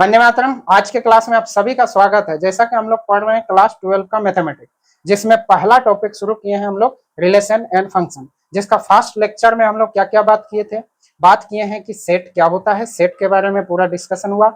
वंदे मातरम। आज के क्लास में आप सभी का स्वागत है। जैसा कि हम लोग पढ़ रहे हैं क्लास 12 का मैथमेटिक्स, जिसमें पहला टॉपिक शुरू किए हैं हम लोग रिलेशन एंड फंक्शन, जिसका फर्स्ट लेक्चर में हम लोग क्या क्या बात किए थे। बात किए हैं कि सेट क्या होता है, सेट के बारे में पूरा डिस्कशन हुआ।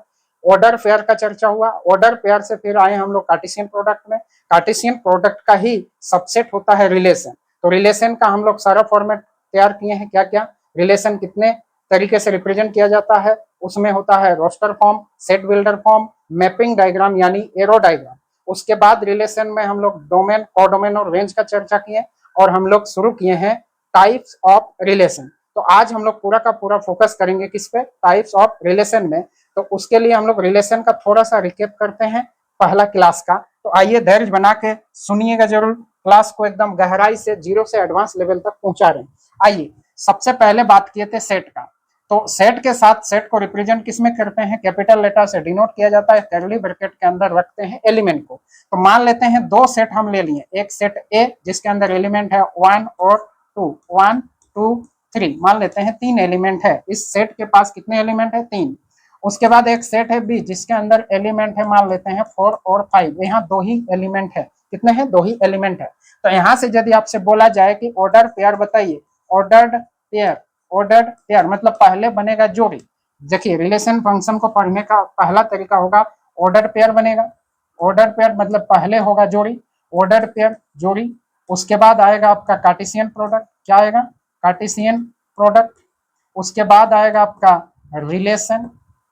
ऑर्डर पेयर का चर्चा हुआ। ऑर्डर पेयर से फिर आए हम लोग कार्टेशियन प्रोडक्ट में। कार्टेशियन प्रोडक्ट का ही सबसेट होता है रिलेशन। तो रिलेशन का हम लोग सारा फॉर्मेट तैयार किए हैं। क्या क्या रिलेशन कितने तरीके से रिप्रेजेंट किया जाता है, उसमें होता है roster form, set builder form, mapping diagram यानी एरो डायग्राम। उसके बाद रिलेशन में हम लोग डोमेन, कोडोमेन और रेंज का चर्चा किए और हम लोग शुरू किए हैं टाइप्स ऑफ रिलेशन। तो आज हम लोग पूरा का पूरा फोकस करेंगे किस पे, टाइप्स ऑफ रिलेशन में। तो उसके लिए हम लोग रिलेशन का थोड़ा सा रिकेप करते हैं पहला क्लास का। तो आइए धैर्य बना के सुनिएगा जरूर, क्लास को एकदम गहराई से जीरो से एडवांस लेवल तक पहुंचा रहे हैं। आइए सबसे पहले बात किए थे सेट का। तो सेट के साथ सेट को रिप्रेजेंट किसमें करते हैं, कैपिटल लेटर से डिनोट किया जाता है, कर्ली ब्रैकेट के अंदर रखते हैं एलिमेंट को। तो मान लेते हैं दो सेट हम ले लिए, एक सेट ए जिसके अंदर एलिमेंट है 1 और 2, 1 2 3, मान लेते हैं 3 एलिमेंट है। इस सेट के पास कितने एलिमेंट है, 3। उसके बाद एक सेट है बी जिसके अंदर एलिमेंट है, मान लेते हैं 4 और 5। यहाँ 2 ही एलिमेंट है। कितने हैं, 2 ही एलिमेंट है। तो यहाँ से यदि आपसे बोला जाए कि ऑर्डर पेयर बताइए, ऑर्डर्ड पेयर, ऑर्डर्ड पेयर मतलब पहले बनेगा जोड़ी। देखिए रिलेशन फंक्शन को पढ़ने का पहला तरीका होगा ऑर्डर पेयर बनेगा। ऑर्डर पेयर मतलब पहले होगा जोड़ी, ऑर्डर पेयर जोड़ी। उसके बाद आएगा आपका कार्टेशियन प्रोडक्ट, क्या आएगा, कार्टेशियन प्रोडक्ट। उसके बाद आएगा आपका रिलेशन।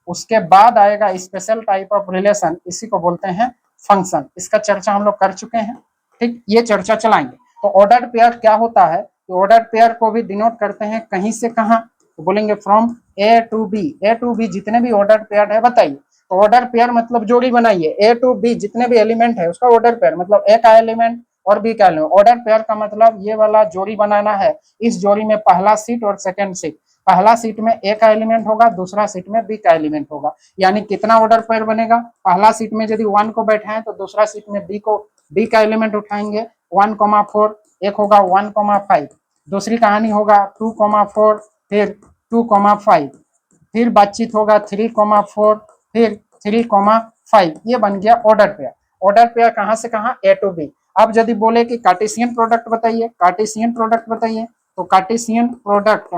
उसके बाद आएगा स्पेशल टाइप ऑफ रिलेशन, इसी को बोलते हैं फंक्शन। इसका चर्चा हम लोग कर चुके हैं, ठीक, ये चर्चा चलाएंगे। तो ऑर्डर पेयर क्या होता है, तो ऑर्डर पेयर को भी डिनोट करते हैं कहीं से कहां, तो बोलेंगे from A to B. A to B जितने भी ऑर्डर पेयर है बताइए। तो ऑर्डर पेयर मतलब जोड़ी बनाइए, ए टू बी जितने भी एलिमेंट है उसका ऑर्डर पेयर मतलब ए का एलिमेंट और बी का एलिमेंट। ऑर्डर पेयर का मतलब ये वाला जोड़ी बनाना है। इस जोड़ी में पहला सीट और सेकंड सीट, पहला सीट में ए का एलिमेंट होगा, दूसरा सीट में बी का एलिमेंट होगा। यानी कितना ऑर्डर पेयर बनेगा, पहला सीट में यदि 1 को बैठाएं तो दूसरा सीट में बी का एलिमेंट उठाएंगे 1,4, एक होगा 1,5। दूसरी कहानी होगा 2,4, फिर 2,5, फिर बातचीत होगा 3,4, फिर 3,5। ये बन गया ऑर्डर पेयर। ऑर्डर पेयर कहां से कहां, ए टू बी। अब यदि बोले कि कार्टेशियन प्रोडक्ट बताइए, कार्टेशियन प्रोडक्ट बताइए, तो cartesian product,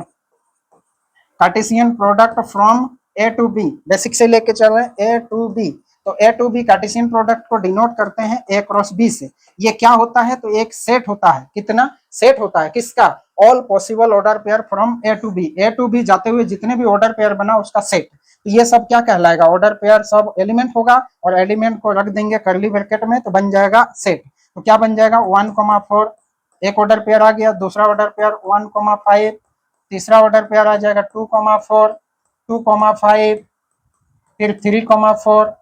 cartesian product from A to B, basic से लेके चल रहे हैं ए टू बी। तो A to B cartesian product को डिनोट करते हैं ए क्रॉस बी से। ये क्या होता है, तो एक सेट होता है। कितना सेट होता है, किसका, all possible order pair from A to B. A to B जाते हुए जितने भी ऑर्डर पेयर बना उसका सेट। तो ये सब क्या कहलाएगा, ऑर्डर पेयर सब एलिमेंट होगा और एलिमेंट को रख देंगे कर्ली ब्रैकेट में तो बन जाएगा सेट। तो क्या बन जाएगा 1,4, एक ऑर्डर पेयर आ गया। दूसरा ऑर्डर पेयर 1,5, तीसरा ऑर्डर पेयर आ जाएगा 2,4, 2,5, फिर 3,4,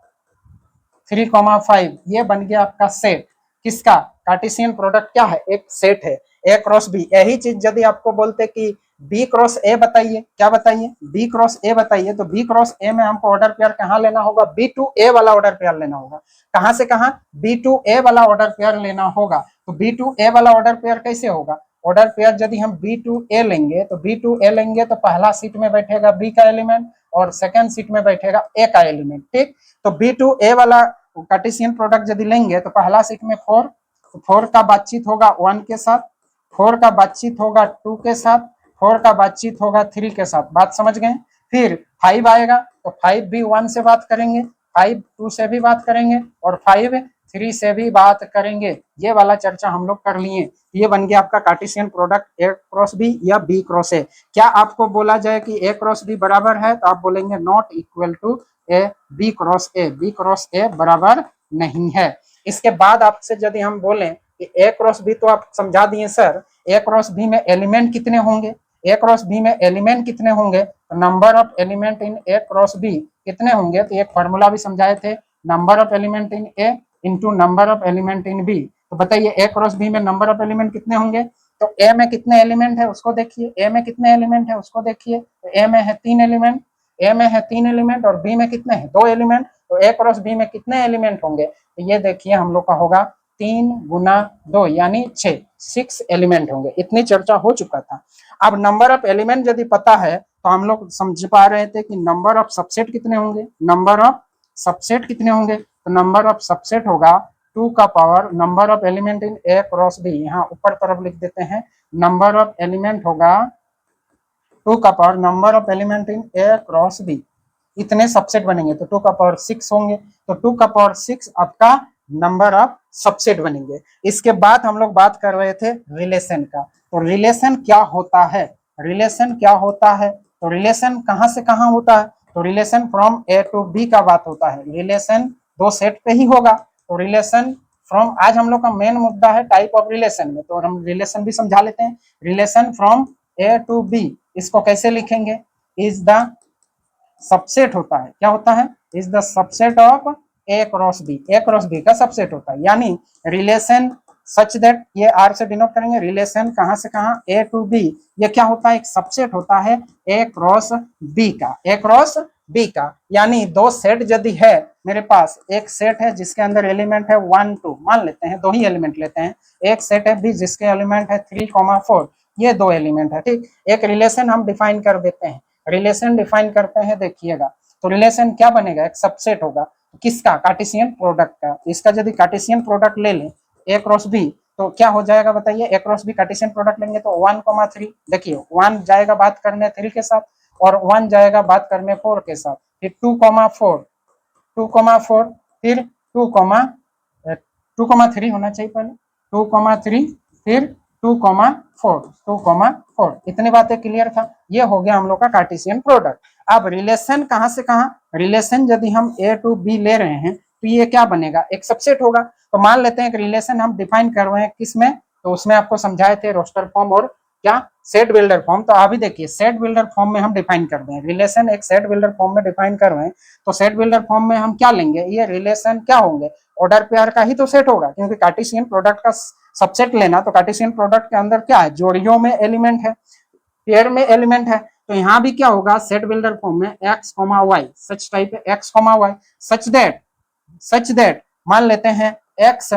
3,5। ये बन गया आपका सेट। किसका, कार्टेशियन प्रोडक्ट क्या है, एक सेट है, ए क्रॉस बी। यही चीज यदि आपको बोलते कि बी क्रॉस ए बताइए, क्या बताइए, बी क्रॉस ए बताइए, तो बी क्रॉस ए में हमको ऑर्डर पेयर कहाँ लेना होगा, बी टू ए वाला ऑर्डर पेयर लेना होगा। कहां से कहां, बी टू ए वाला ऑर्डर पेयर लेना होगा। तो बी टू ए वाला ऑर्डर पेयर कैसे होगा, ऑर्डर पेयर यदि हम बी टू ए लेंगे तो बी टू ए लेंगे तो पहला सीट में बैठेगा बी का एलिमेंट और सेकंड सीट में बैठेगा ए का एलिमेंट, ठीक। तो बी टू ए वाला कार्टेशियन प्रोडक्ट यदि लेंगे तो पहला सीट में 4, तो 4 का बातचीत होगा 1 के साथ, 4 का बातचीत होगा 2 के साथ, 4 का बातचीत होगा 3 के साथ। बात समझ गए। फिर 5 आएगा तो 5 भी 1 से बात करेंगे, 5 2 से भी बात करेंगे और 5 3 से भी बात करेंगे। ये वाला चर्चा हम लोग कर लिए। ये बन गया आपका cartesian product A cross B या बी क्रॉस ए। क्या आपको बोला जाए कि ए क्रॉस बी बराबर है, तो आप बोलेंगे not equal to A B cross A, B cross A बराबर नहीं है। इसके बाद आपसे यदि हम बोलें कि ए क्रॉस बी, तो आप समझा दिए सर ए क्रॉस बी में एलिमेंट कितने होंगे, ए क्रॉस बी में एलिमेंट कितने होंगे, तो number of element in A cross B कितने होंगे। तो एक फॉर्मूला भी समझाए थे, number of element in A into number of element in B. तो बताइए ए क्रॉस बी में नंबर ऑफ एलिमेंट कितने होंगे, तो ए में कितने एलिमेंट है उसको देखिए, ए में कितने एलिमेंट है उसको देखिए। तो ए में है 3 एलिमेंट, ए में है 3 एलिमेंट और बी में कितने हैं, 2 एलिमेंट। तो ए क्रॉस बी में कितने एलिमेंट होंगे, तो ये देखिए हम लोग का होगा 3 गुना 2 यानी 6 एलिमेंट होंगे। इतनी चर्चा हो चुका था। अब नंबर ऑफ एलिमेंट यदि पता है तो हम लोग समझ पा रहे थे कि नंबर ऑफ सबसेट कितने होंगे, नंबर ऑफ सबसेट कितने होंगे, तो नंबर ऑफ सबसेट होगा 2 का power number of element in A cross B, यहाँ ऊपर तरफ लिख देते हैं नंबर ऑफ एलिमेंट होगा 2 का power number of element in A cross B, इतने सबसेट बनेंगे तो 2 का पावर 6 होंगे, तो 2 का पावर 6 आपका नंबर ऑफ सबसेट बनेंगे। इसके बाद हम लोग बात कर रहे थे रिलेशन का, तो रिलेशन क्या होता है, रिलेशन क्या होता है, तो रिलेशन कहां से कहां होता है, तो relation from A to B का बात होता है, रिलेशन दो सेट पे ही होगा, तो रिलेशन फ्रॉम, आज हम लोग का मेन मुद्दा है टाइप ऑफ रिलेशन में, तो हम रिलेशन भी समझा लेते हैं। Relation from A to B, इसको कैसे लिखेंगे, इज द सबसेट होता है, क्या होता है, is the subset of A cross B, A cross B का सबसेट होता है, यानी रिलेशन सच दैट, ये आर से डिनोट करेंगे, रिलेशन कहां से कहां ए टू बी, ये क्या होता है, एक सबसेट होता है ए क्रॉस बी का, ए क्रॉस बी का, यानी दो सेट यदि है मेरे पास, एक सेट है जिसके अंदर एलिमेंट है 1 2, मान लेते हैं दो ही एलिमेंट लेते हैं, एक सेट है बी जिसके एलिमेंट है 3 4, ये दो एलिमेंट है, ठीक, एक रिलेशन हम डिफाइन कर देते हैं, रिलेशन डिफाइन करते हैं, देखिएगा तो रिलेशन क्या बनेगा, एक सबसेट होगा किसका, कार्टेशियन प्रोडक्ट का, इसका यदि कार्टेशियन प्रोडक्ट ले लें ए क्रॉस बी तो क्या हो जाएगा बताइए, A cross B cartesian product लेंगे तो 1,3, देखिए 1 जाएगा बात करने 3 के साथ और 1 जाएगा बात करने 4 के साथ, फिर 2,4 2,4 फिर 2,3 होना चाहिए पहले, 2,3 फिर 2,4 2,4, इतनी बातें क्लियर था, ये हो गया हम लोग का कार्टेशियन प्रोडक्ट। अब रिलेशन कहां से कहां, रिलेशन यदि हम ए टू बी ले रहे हैं तो ये क्या बनेगा, एक सबसेट होगा, तो मान लेते हैं कि रिलेशन हम डिफाइन कर रहे हैं किसमें, तो उसमें आपको समझाए थे रोस्टर फॉर्म और क्या सेट बिल्डर फॉर्म, तो अभी देखिए सेट बिल्डर फॉर्म में हम डिफाइन कर दें, रिलेशन एक सेट बिल्डर फॉर्म में डिफाइन कर रहे हैं, तो सेट बिल्डर फॉर्म में हम क्या लेंगे, ये रिलेशन क्या होंगे, ऑर्डर पेयर का ही तो सेट होगा, क्योंकि कार्टेशियन प्रोडक्ट का सबसेट लेना, तो कार्टेशियन प्रोडक्ट के अंदर क्या है, जोड़ियों में एलिमेंट है, पेयर में एलिमेंट है, तो यहाँ भी क्या होगा सेट बिल्डर फॉर्म में x, y, सच टाइप है x, y, सच दैट मान लेते हैं x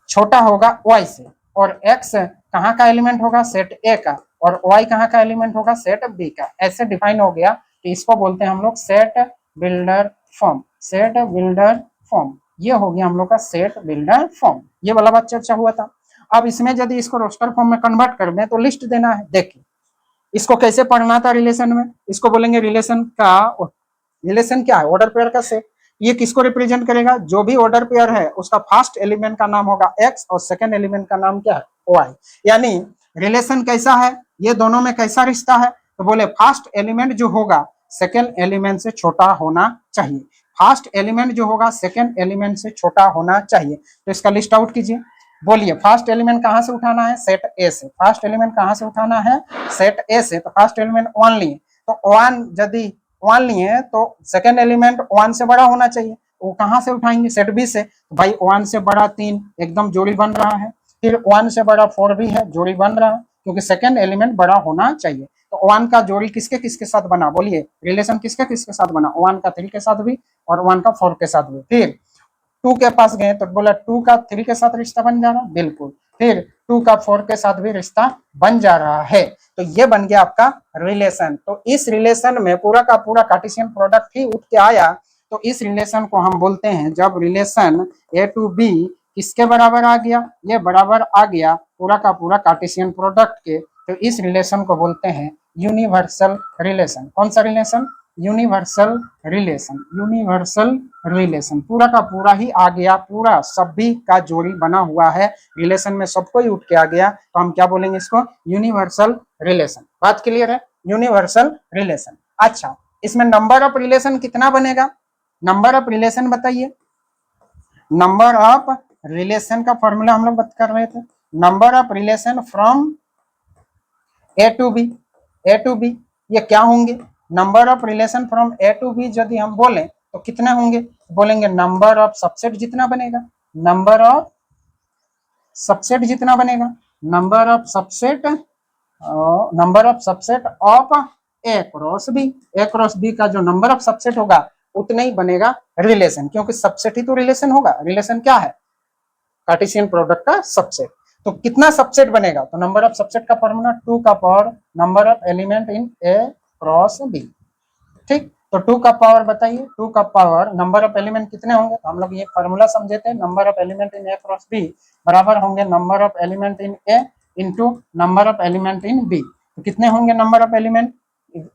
छोटा होगा y से, और x कहाँ का एलिमेंट होगा, सेट A का, और y कहाँ का एलिमेंट होगा, सेट B का, ऐसे डिफाइन हो गया, तो इसको बोलते हैं हम लोग set builder form, set builder form, ये हो गया हम लोग का सेट बिल्डर फॉर्म, ये वाला बात चर्चा हुआ था। अब इसमें यदि इसको रोस्टर फॉर्म में कन्वर्ट कर दें तो लिस्ट देना है, देखिए इसको कैसे पढ़ना था रिलेशन में, इसको बोलेंगे रिलेशन का, रिलेशन क्या है, ऑर्डर पेयर का सेट, ये किसको रिप्रेजेंट करेगा, जो भी ऑर्डर पेयर है उसका फर्स्ट एलिमेंट का नाम होगा x और सेकंड एलिमेंट का नाम क्या है, y, यानी रिलेशन कैसा है, ये दोनों में कैसा रिश्ता है, तो बोले फर्स्ट एलिमेंट जो होगा सेकंड एलिमेंट से छोटा होना चाहिए, फर्स्ट एलिमेंट जो होगा सेकंड एलिमेंट से छोटा होना चाहिए, तो इसका लिस्ट आउट कीजिए, बोलिए फर्स्ट एलिमेंट कहां से उठाना है, सेट ए से, फर्स्ट एलिमेंट कहां से उठाना है, सेट ए से, तो फर्स्ट एलिमेंट 1 लिए, तो 1 यदि 1 लिए तो सेकंड एलिमेंट 1 से बड़ा होना चाहिए, वो कहां से उठाएंगे, सेट बी से, तो भाई 1 से बड़ा 3 एकदम जोड़ी बन रहा है, फिर 1 से बड़ा 4 भी है, जोड़ी बन रहा है, क्योंकि सेकंड एलिमेंट बड़ा होना चाहिए, तो 1 का जोड़ी किसके किसके साथ बना, बोलिए रिलेशन किसके किसके साथ बना, 1 का 3 के साथ भी और 1 का 4 के साथ भी, फिर 2 के पास गए तो बोला 2 का 3 के साथ रिश्ता बन जा रहा, बिल्कुल, फिर 2 का 4 के साथ भी रिश्ता बन जा रहा है, तो ये बन गया आपका रिलेशन। तो इस रिलेशन में पूरा का पूरा कार्टेशियन प्रोडक्ट ही उठ के आया, तो इस रिलेशन को हम बोलते हैं, जब रिलेशन ए टू बी किसके बराबर आ गया, ये बराबर आ गया पूरा का पूरा कार्टेशियन प्रोडक्ट के, तो इस रिलेशन को बोलते हैं यूनिवर्सल रिलेशन। कौन सा relation, universal relation, universal relation, पूरा का पूरा ही आ गया, पूरा सभी का जोड़ी बना हुआ है रिलेशन में, सबको ही उठ के आ गया, तो हम क्या बोलेंगे इसको, यूनिवर्सल रिलेशन। बात क्लियर है, यूनिवर्सल रिलेशन। अच्छा, इसमें नंबर ऑफ रिलेशन कितना बनेगा, नंबर ऑफ रिलेशन बताइए, नंबर ऑफ रिलेशन का फॉर्मूला हम लोग बात कर रहे थे, number of relation from A to B, A to B ये क्या होंगे, number of relation from A to B यदि हम बोलें तो कितने होंगे, बोलेंगे नंबर ऑफ सबसेट जितना बनेगा, नंबर ऑफ सबसेट जितना बनेगा, number of subset, number of subset of A cross B, A cross B का जो नंबर ऑफ सबसेट होगा उतना ही बनेगा रिलेशन, क्योंकि सबसेट ही तो रिलेशन होगा, रिलेशन क्या है, कार्टेशियन प्रोडक्ट का सबसेट, तो कितना सबसेट बनेगा, तो नंबर ऑफ सबसेट का फॉर्मूला 2 का power number of element in A cross B, ठीक, तो 2 का पावर बताइए, 2 का पावर नंबर ऑफ एलिमेंट कितने होंगे, तो हम लोग ये फॉर्मूला समझे थे, number of element in A cross B बराबर होंगे number of element in A into number of element in B. तो कितने होंगे नंबर ऑफ एलिमेंट,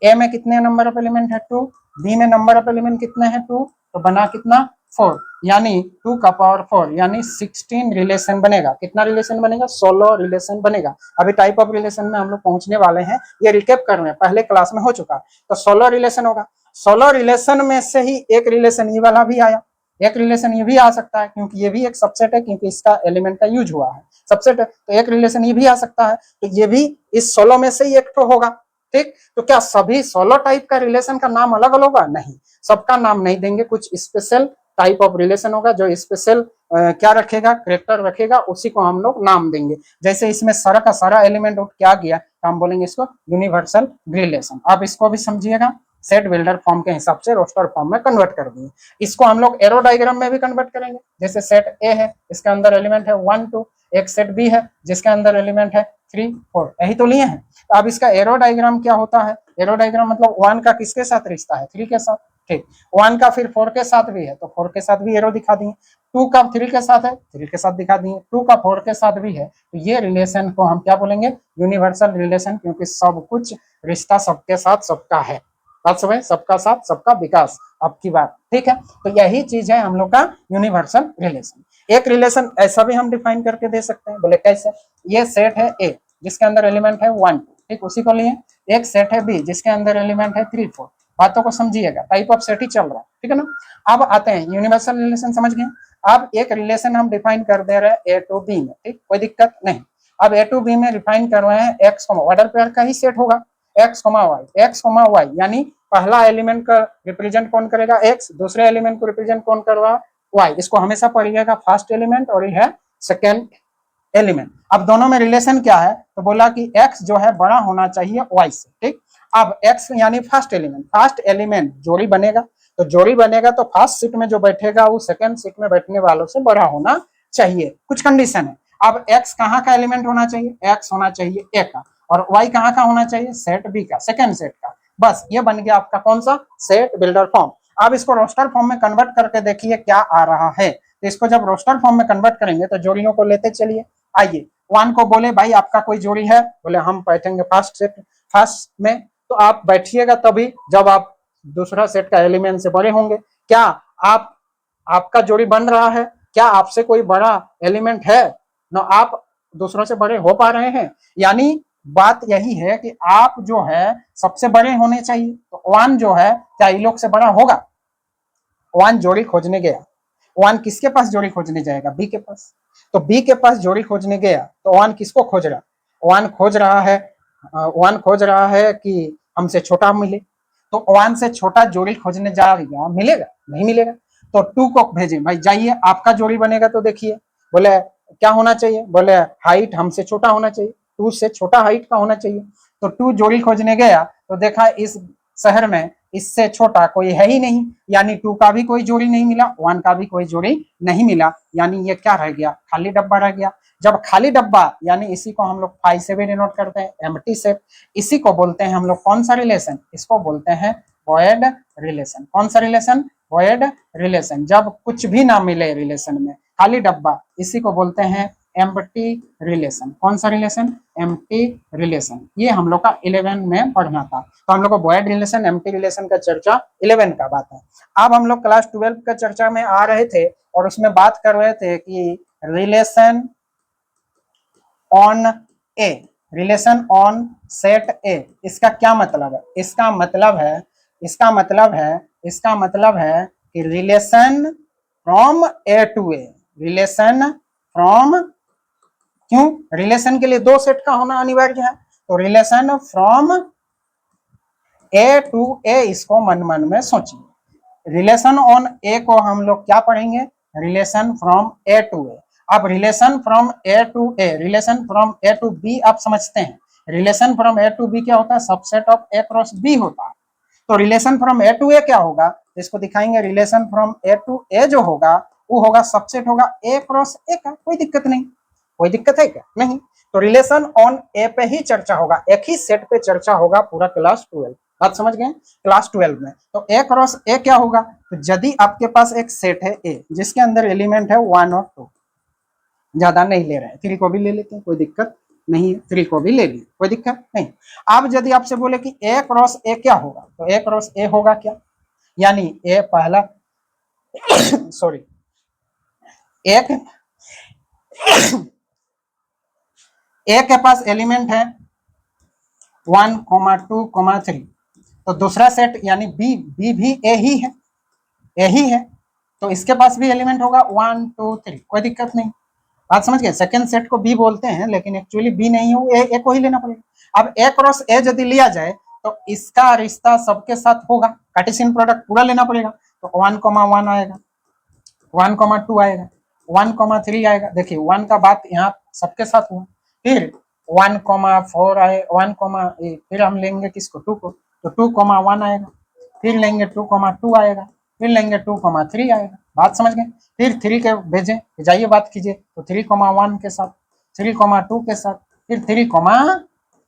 ए में कितने नंबर ऑफ एलिमेंट है 2, बी में नंबर ऑफ एलिमेंट कितने हैं 2, तो बना कितना 4, यानी 2 का पावर 4 यानी 16 रिलेशन बनेगा। कितना रिलेशन बनेगा, 16 रिलेशन बनेगा। अभी टाइप ऑफ रिलेशन में हम लोग पहुंचने वाले हैं, ये रिकेप कर रहे हैं, पहले क्लास में हो चुका। तो 16 रिलेशन होगा, 16 रिलेशन में से ही एक रिलेशन ये वाला भी आया, एक रिलेशन ये भी आ सकता है क्योंकि ये भी एक सबसेट है, क्योंकि इसका एलिमेंट का यूज हुआ है, सबसेट है, तो एक रिलेशन ये भी आ सकता है, तो ये भी इस 16 में से ही एक तो होगा। ठीक, तो क्या सभी 16 टाइप का रिलेशन का नाम अलग अलग होगा, नहीं, सबका नाम नहीं देंगे, कुछ स्पेशल टाइप ऑफ रिलेशन होगा जो स्पेशल क्या रखेगा, कैरेक्टर रखेगा, उसी को हम लोग नाम देंगे। जैसे इसमें सारा का सारा एलिमेंट क्या गया, तो हम बोलेंगे इसको यूनिवर्सल रिलेशन। आप इसको भी समझिएगा, सेट बिल्डर फॉर्म के हिसाब से रोस्टर फॉर्म में कन्वर्ट कर दिए। इसको हम लोग एरो डायग्राम में भी कन्वर्ट करेंगे। जैसे सेट ए है, इसके अंदर एलिमेंट है 1 2, एक सेट बी है जिसके अंदर एलिमेंट है 3 4, यही तो लिए हैं। तो अब इसका एरो डायग्राम क्या होता है, एरो डायग्राम मतलब 1 का किसके साथ रिश्ता है, 3 के साथ। ठीक, 1 का फिर 4 के साथ भी है तो 4 के साथ भी एरो दिखा दिए, 2 का 3 के साथ है 3 के साथ दिखा दिए, 2 का 4 के साथ भी है, तो ये रिलेशन को हम क्या बोलेंगे, यूनिवर्सल रिलेशन, क्योंकि सब कुछ रिश्ता सबके साथ सबका है, बात समझ, सबका साथ सबका विकास, अब की बात। ठीक है, तो यही चीज है हम लोग का यूनिवर्सल रिलेशन। एक रिलेशन ऐसा भी हम डिफाइन करके दे सकते हैं, बोले कैसे, ये सेट है ए जिसके अंदर एलिमेंट है 1 2, ठीक, उसी को लिए एक सेट है बी जिसके अंदर एलिमेंट है 3 4, बातों को समझिएगा, टाइप ऑफ सेट ही चल रहा है, ठीक है ना। अब आते हैं यूनिवर्सल रिलेशन, समझ गए। अब एक रिलेशन हम डिफाइन कर दे रहे हैं ए टू बी में, ठीक, कोई दिक्कत नहीं। अब ए टू बी में डिफाइन कर रहे हैं एक्स ऑर्डर पेयर का ही सेट होगा, एक्स वाई, यानी पहला एलिमेंट का रिप्रेजेंट कौन करेगा एक्स, दूसरे एलिमेंट को रिप्रेजेंट कौन करेगा वाई, इसको हमेशा पढ़िएगा फर्स्ट एलिमेंट और ये है सेकेंड एलिमेंट। अब दोनों में रिलेशन क्या है, तो बोला कि x जो है बड़ा होना चाहिए y से, ठीक। अब x यानी फर्स्ट एलिमेंट जोड़ी बनेगा, तो जोड़ी बनेगा तो फर्स्ट सीट में जो बैठेगा वो सेकंड सीट में बैठने वालों से बड़ा होना चाहिए, कुछ कंडीशन है। अब x कहाँ का एलिमेंट होना चाहिए, x होना चाहिए a का, और y कहाँ का होना चाहिए, सेट b का, सेकंड सेट का। बस ये बन गया आपका कौन सा, सेट बिल्डर फॉर्म। अब इसको रोस्टर फॉर्म में कन्वर्ट करके देखिए क्या आ रहा है। तो इसको जब रोस्टर फॉर्म में कन्वर्ट करेंगे तो जोड़ियों को लेते चलिए। आइए, 1 को बोले भाई आपका कोई जोड़ी है, बोले हम बैठेंगे फर्स्ट में, तो आप बैठिएगा तभी जब आप दूसरा सेट का एलिमेंट से बड़े होंगे। क्या आपका जोड़ी बन रहा है, क्या आपसे कोई बड़ा एलिमेंट है ना, आप दूसरों से बड़े हो पा रहे हैं, यानी बात यही है कि आप जो है सबसे बड़े होने चाहिए। तो 1 जो है क्या इन लोग से बड़ा होगा, 1 जोड़ी खोजने गया, 1 किसके पास जोड़ी खोजने जाएगा, बी के पास, तो बी के पास जोड़ी खोजने गया तो 1 किसको खोज रहा, 1 खोज रहा है कि हमसे छोटा मिले, तो 1 से छोटा जोड़ी खोजने जाएगा, मिलेगा नहीं मिलेगा, तो 2 को भेजे भाई जाइए आपका जोड़ी बनेगा, तो देखिए बोले क्या होना चाहिए, बोले हाइट हमसे छोटा होना चाहिए, 2 से छोटा हाइट का होना चाहिए। तो 2 जोड़ी खोजने गया तो देखा इस शहर में इससे छोटा कोई है ही नहीं, यानी 2 का भी कोई जोड़ी नहीं मिला, 1 का भी कोई जोड़ी नहीं मिला, यानी ये क्या रह गया, खाली डब्बा रह गया। जब खाली डब्बा, यानी इसी को हम लोग फाई से भी डिनोट करते हैं, एम्प्टी सेट, इसी को बोलते हैं हम लोग कौन सा रिलेशन, इसको बोलते हैं वॉइड रिलेशन। कौन सा रिलेशन, वॉइड रिलेशन। जब कुछ भी ना मिले रिलेशन में, खाली डब्बा, इसी को बोलते हैं एम्प्टी रिलेशन। कौन सा रिलेशन, एम्प्टी रिलेशन। ये हम लोग का 11 में पढ़ना था, तो हम लोग को वॉइड रिलेशन, एम्प्टी रिलेशन का चर्चा 11 का बात है। अब हम लोग क्लास 12 का चर्चा में आ रहे थे और उसमें बात कर रहे थे कि relation on A, relation on set A, इसका क्या मतलब है, इसका मतलब है कि relation from A to A, relation from, क्यों, रिलेशन के लिए 2 सेट का होना अनिवार्य है, तो relation from A to A, इसको मन में सोचिए। रिलेशन ऑन ए को हम लोग क्या पढ़ेंगे, relation from A to A. अब relation from A to A, relation from A to B आप समझते हैं, relation from A to B क्या होता है, subset of A cross B होता है। तो relation from A to A क्या होगा, इसको दिखाएंगे, relation from A to A जो होगा वो होगा सबसेट होगा ए क्रॉस ए का, कोई दिक्कत नहीं, कोई दिक्कत है क्या, नहीं। तो रिलेशन ऑन ए पे ही चर्चा होगा, एक ही सेट पे चर्चा होगा पूरा क्लास 12, बात समझ गए? क्लास 12 में तो ए क्रॉस ए क्या होगा, तो यदि आपके पास एक सेट है ए जिसके अंदर एलिमेंट है 1 और 2, ज्यादा नहीं ले रहे हैं, 3 को भी ले लेते हैं, कोई दिक्कत नहीं है, 3 को भी ले लिए, कोई दिक्कत नहीं। अब यदि आपसे बोले कि ए क्रॉस ए क्या होगा, तो ए क्रॉस ए होगा क्या, यानी ए पहला सॉरी एक ए के पास एलिमेंट है 1, 2, 3, तो दूसरा सेट यानी बी भी ए ही है, ए ही है, तो इसके पास भी एलिमेंट होगा 1, 2, 3, कोई दिक्कत नहीं। बात समझ गए? सेकंड सेट को बी बोलते हैं लेकिन एक्चुअली बी नहीं है, ए को ही लेना पड़ेगा। अब ए क्रॉस ए यदि लिया जाए तो इसका रिश्ता सबके साथ होगा, कार्टेशियन प्रोडक्ट पूरा लेना पड़ेगा, तो 1, 1 आएगा, 1, 2 आएगा, 1, 3 आएगा। देखिए 1 का बात यहाँ सबके साथ हुआ, फिर 1, 4 आए, 1, फिर हम लेंगे किसको, 2 को, तो 2, 1 आएगा, फिर लेंगे 2, 2 आएगा, फिर लेंगे 2, 3 आएगा। बात समझ गए? फिर 3 के भेजें, जाइए बात कीजिए, तो 3, 1 के साथ, 3, 2 के साथ, फिर 3,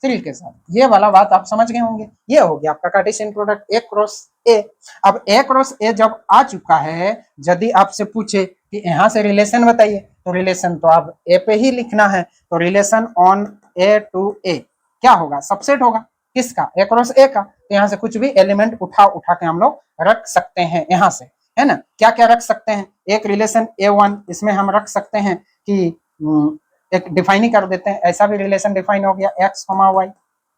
के साथ, ये वाला बात आप समझ गए होंगे। ये हो गया आपका कार्टेशियन प्रोडक्ट ए क्रॉस ए। अब ए क्रॉस ए जब आ चुका है, यदि आपसे पूछे कि यहाँ से रिलेशन बताइए, तो रिलेशन तो आप ए पे ही लिखना है, तो relation on A to A क्या होगा, सबसेट होगा किसका, ए क्रॉस ए का, तो यहाँ से कुछ भी एलिमेंट उठा के हम लोग रख सकते हैं यहाँ से, है ना। क्या क्या रख सकते हैं, एक रिलेशन A1, इसमें हम रख सकते हैं कि एक डिफाइन ही कर देते हैं, ऐसा भी रिलेशन डिफाइन हो गया x, y,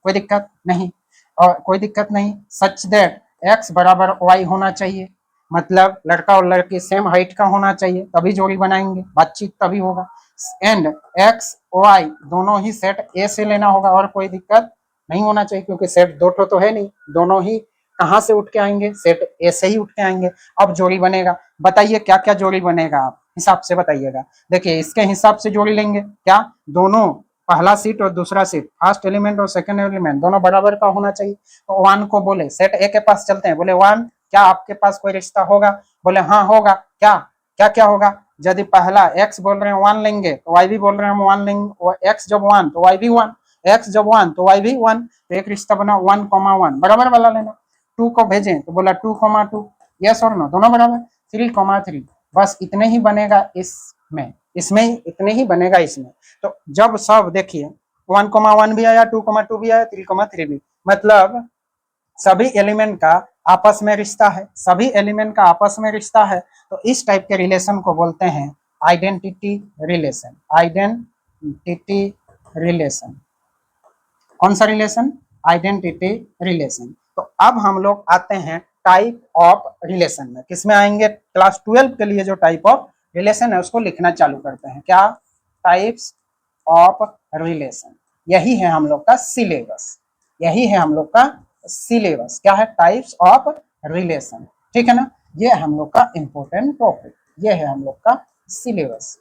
कोई दिक्कत नहीं, और कोई दिक्कत नहीं, सच दैट x बराबर y होना चाहिए, मतलब लड़का और लड़की सेम हाइट का होना चाहिए, तभी जोड़ी बनाएंगे, बातचीत तभी होगा, एंड x y दोनों ही सेट A से लेना होगा, और कोई दिक्कत नहीं होना चाहिए क्योंकि सेट दो तो है नहीं, दोनों ही कहाँ से उठ के आएंगे, सेट ए से ही उठ के आएंगे। अब जोड़ी बनेगा, बताइए क्या क्या जोड़ी बनेगा, आप हिसाब से बताइएगा। देखिए इसके हिसाब से जोड़ी लेंगे, क्या दोनों पहला सीट और दूसरा सीट, फर्स्ट एलिमेंट और सेकंड एलिमेंट दोनों बराबर का होना चाहिए, तो 1 को बोले, सेट ए के पास चलते हैं, बोले 1, क्या आपके पास कोई रिश्ता होगा, बोले हाँ होगा, क्या क्या क्या होगा, यदि पहला x बोल रहे हैं 1 लेंगे तो y भी बोल रहे हैं हम 1 लेंगे, x जब 1 तो y भी 1, x जब 1 तो y भी 1, तो एक रिश्ता बना 1, 1 बराबर वाला लेना। 2 को भेजें तो बोला 2, 2, यस और नो दोनों बराबर, 3, बस इतने ही बनेगा इसमें इतने ही बनेगा इसमें। तो जब सब देखिए 1, 1 भी आया, 2, 2 भी आया, 3, 3 भी, मतलब सभी एलिमेंट का आपस में रिश्ता है, सभी एलिमेंट का आपस में रिश्ता है, तो इस टाइप के रिलेशन को बोलते हैं आइडेंटिटी रिलेशन। आइडेंटिटी रिलेशन, कौन सा रिलेशन, आइडेंटिटी रिलेशन। तो अब हम लोग आते हैं टाइप ऑफ रिलेशन में, किसमें आएंगे, क्लास 12 के लिए जो टाइप ऑफ रिलेशन है उसको लिखना चालू करते हैं, क्या, टाइप्स ऑफ रिलेशन। यही है हम लोग का सिलेबस, यही है हम लोग का सिलेबस, क्या है, टाइप्स ऑफ रिलेशन, ठीक है ना। ये हम लोग का इंपॉर्टेंट टॉपिक, ये है हम लोग का सिलेबस,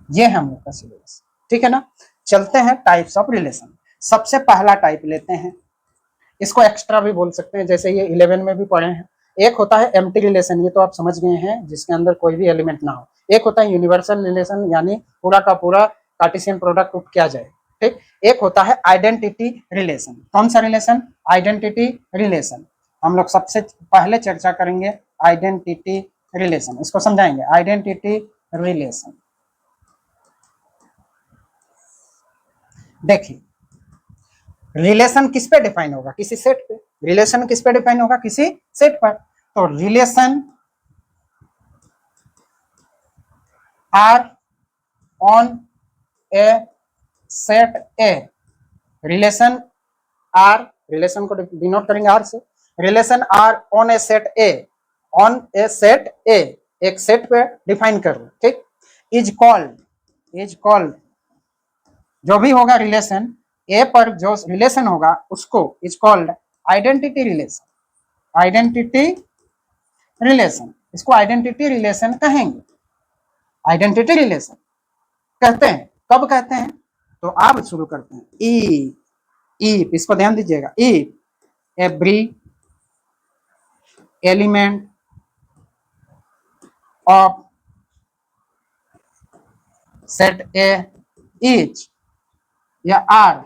ये है हम लोग का सिलेबस, ठीक है ना। चलते हैं टाइप्स ऑफ रिलेशन। सबसे पहला टाइप लेते हैं, इसको एक्स्ट्रा भी बोल सकते हैं, जैसे ये 11 में भी पढ़े हैं। एक होता है एम्प्टी रिलेशन, ये तो आप समझ गए हैं, जिसके अंदर कोई भी एलिमेंट ना हो। एक होता है यूनिवर्सल रिलेशन, यानी पूरा का पूरा कार्टेशियन प्रोडक्ट उठ किया जाए, ठीक। एक होता है आइडेंटिटी रिलेशन, कौन सा रिलेशन, आइडेंटिटी रिलेशन। हम लोग सबसे पहले चर्चा करेंगे आइडेंटिटी रिलेशन, इसको समझाएंगे, आइडेंटिटी रिलेशन। देखिए रिलेशन किस पे डिफाइन होगा, किसी सेट पे, रिलेशन किस पे डिफाइन होगा, किसी सेट पर, तो relation R on A set A, relation R, relation को डिनोट करेंगे आर से, relation R on A set A, on A set A, एक सेट पे डिफाइन कर लो, ठीक। इज कॉल्ड जो भी होगा रिलेशन ए पर जो रिलेशन होगा उसको is called identity relation, identity relation, इसको आइडेंटिटी रिलेशन कहेंगे, आइडेंटिटी रिलेशन कहते हैं। कब कहते हैं, तो आप शुरू करते हैं, ई इसको ध्यान दीजिएगा, ई every element of set A is या आर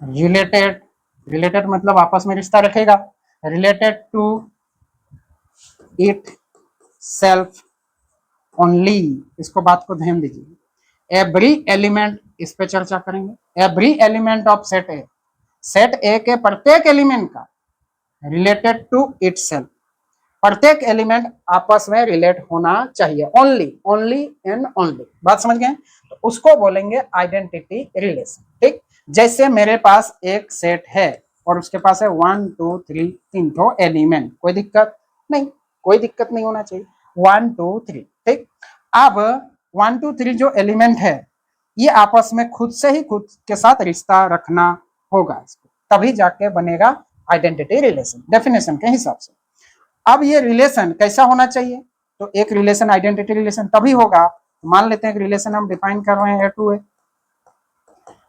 रिलेटेड, रिलेटेड मतलब आपस में रिश्ता रखेगा, related to itself only, इसको बात को ध्यान दीजिए। एवरी एलिमेंट, इस पे चर्चा करेंगे। Every element of set A, set A के प्रत्येक एलिमेंट का रिलेटेड टू इट सेल्फ, प्रत्येक एलिमेंट आपस में रिलेट होना चाहिए, ओनली, ओनली एंड ओनली, बात समझ गए? तो उसको बोलेंगे आइडेंटिटी रिलेशन। ठीक, जैसे मेरे पास एक सेट है और उसके पास है 1 2 3 तीन तो एलिमेंट, कोई दिक्कत नहीं, कोई दिक्कत नहीं होना चाहिए, 1 2 3। ठीक, अब 1 2 3 जो एलिमेंट है ये आपस में खुद से ही खुद के साथ रिश्ता रखना होगा, तभी जाके बनेगा आइडेंटिटी रिलेशन, डेफिनेशन के हिसाब से। अब ये रिलेशन कैसा होना चाहिए? तो एक रिलेशन आइडेंटिटी रिलेशन तभी होगा, मान लेते हैं कि रिलेशन हम डिफाइन कर रहे हैं ए टू ए,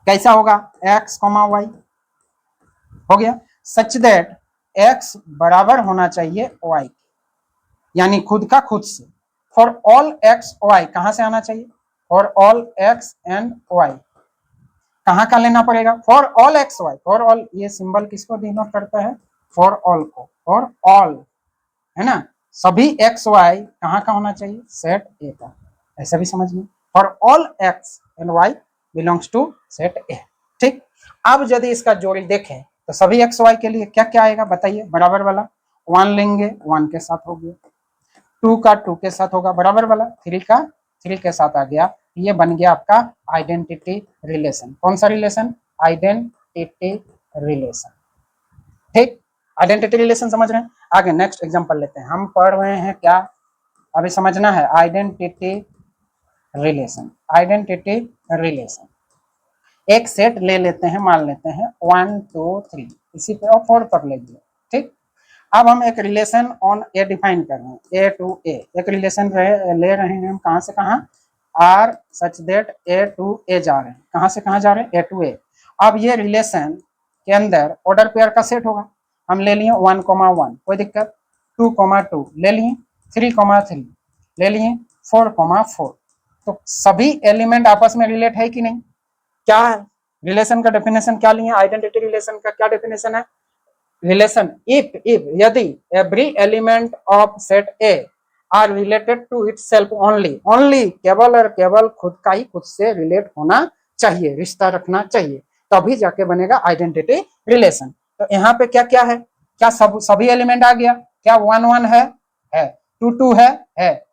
कैसा होगा? एक्स कॉमा वाई हो गया, सच दैट एक्स बराबर होना चाहिए वाई, यानी खुद का खुद से। फॉर ऑल एक्स वाई कहां से आना चाहिए? For all X and Y कहां का लेना पड़ेगा? For all X Y, for all ये सिंबल किसको डिनोट करता है? फॉर ऑल को, फॉर ऑल है ना, सभी एक्स वाई कहाँ का होना चाहिए? सेट ए का, ऐसा भी समझ में। For all X and Y belongs to set A. ठीक, अब यदि इसका जोड़ी देखें तो सभी एक्स वाई के लिए क्या क्या आएगा बताइए? बराबर वाला 1 लेंगे, 1 के साथ हो गया, 2 का 2 के साथ होगा, बराबर वाला 3 का 3 के साथ आ गया, ये बन गया आपका आइडेंटिटी रिलेशन। कौन सा रिलेशन? Identity relation. ठीक, आइडेंटिटी रिलेशन समझ रहे हैं? आगे नेक्स्ट एग्जांपल लेते हैं, हम पढ़ रहे हैं क्या अभी समझना है? Identity relation. आइडेंटिटी रिलेशन एक सेट ले लेते हैं, मान लेते हैं 1 2 3, इसी पे और 4 तक ले लिया। ठीक, अब हम एक रिलेशन ऑन ए डिफाइन कर रहे हैं, ए टू ए, एक रिलेशन ले रहे हैं हम कहां से कहां? Are such that A to A जा रहे हैं, कहां से कहां जा रहे हैं? A to A. अब ये रिलेशन के अंदर ऑर्डर पेयर का सेट होगा, हम ले लिए 1 1, कोई दिक्कत, 2 2 ले लिए, 3 3 ले लिए, 4 4। तो सभी एलिमेंट आपस में रिलेट है कि नहीं? क्या है रिलेशन का डेफिनेशन? क्या लिए आइडेंटिटी रिलेशन का? क्या डेफिनेशन है? रिलेशन इफ यदि every element of set A are related to itself only, only केवल और केवल खुद का ही खुद से रिलेट होना चाहिए, रिश्ता रखना चाहिए, तभी जाके बनेगा आइडेंटिटी रिलेशन। तो यहाँ पे क्या क्या है? क्या सभी एलिमेंट आ गया? क्या 1 1 है? 2 2 है?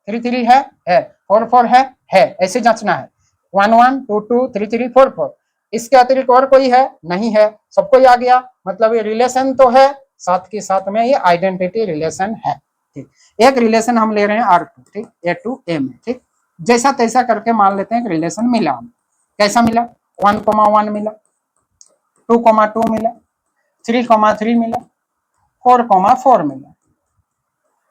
3 3 है? 4 4 है? ऐसे जांचना है, 1 1 2 2 3 3 4 4। इसके अतिरिक्त और कोई है? नहीं है, सबको ही आ गया, मतलब ये रिलेशन तो है, साथ के साथ में ये आइडेंटिटी रिलेशन है। ठीक, एक रिलेशन हम ले रहे हैं R2, ठीक, ए टू ए में। ठीक, जैसा तैसा करके मान लेते हैं कि रिलेशन मिला हमें। कैसा मिला? 1 1 मिला, 2 2 मिला, 3 3 मिला, 4 4 मिला,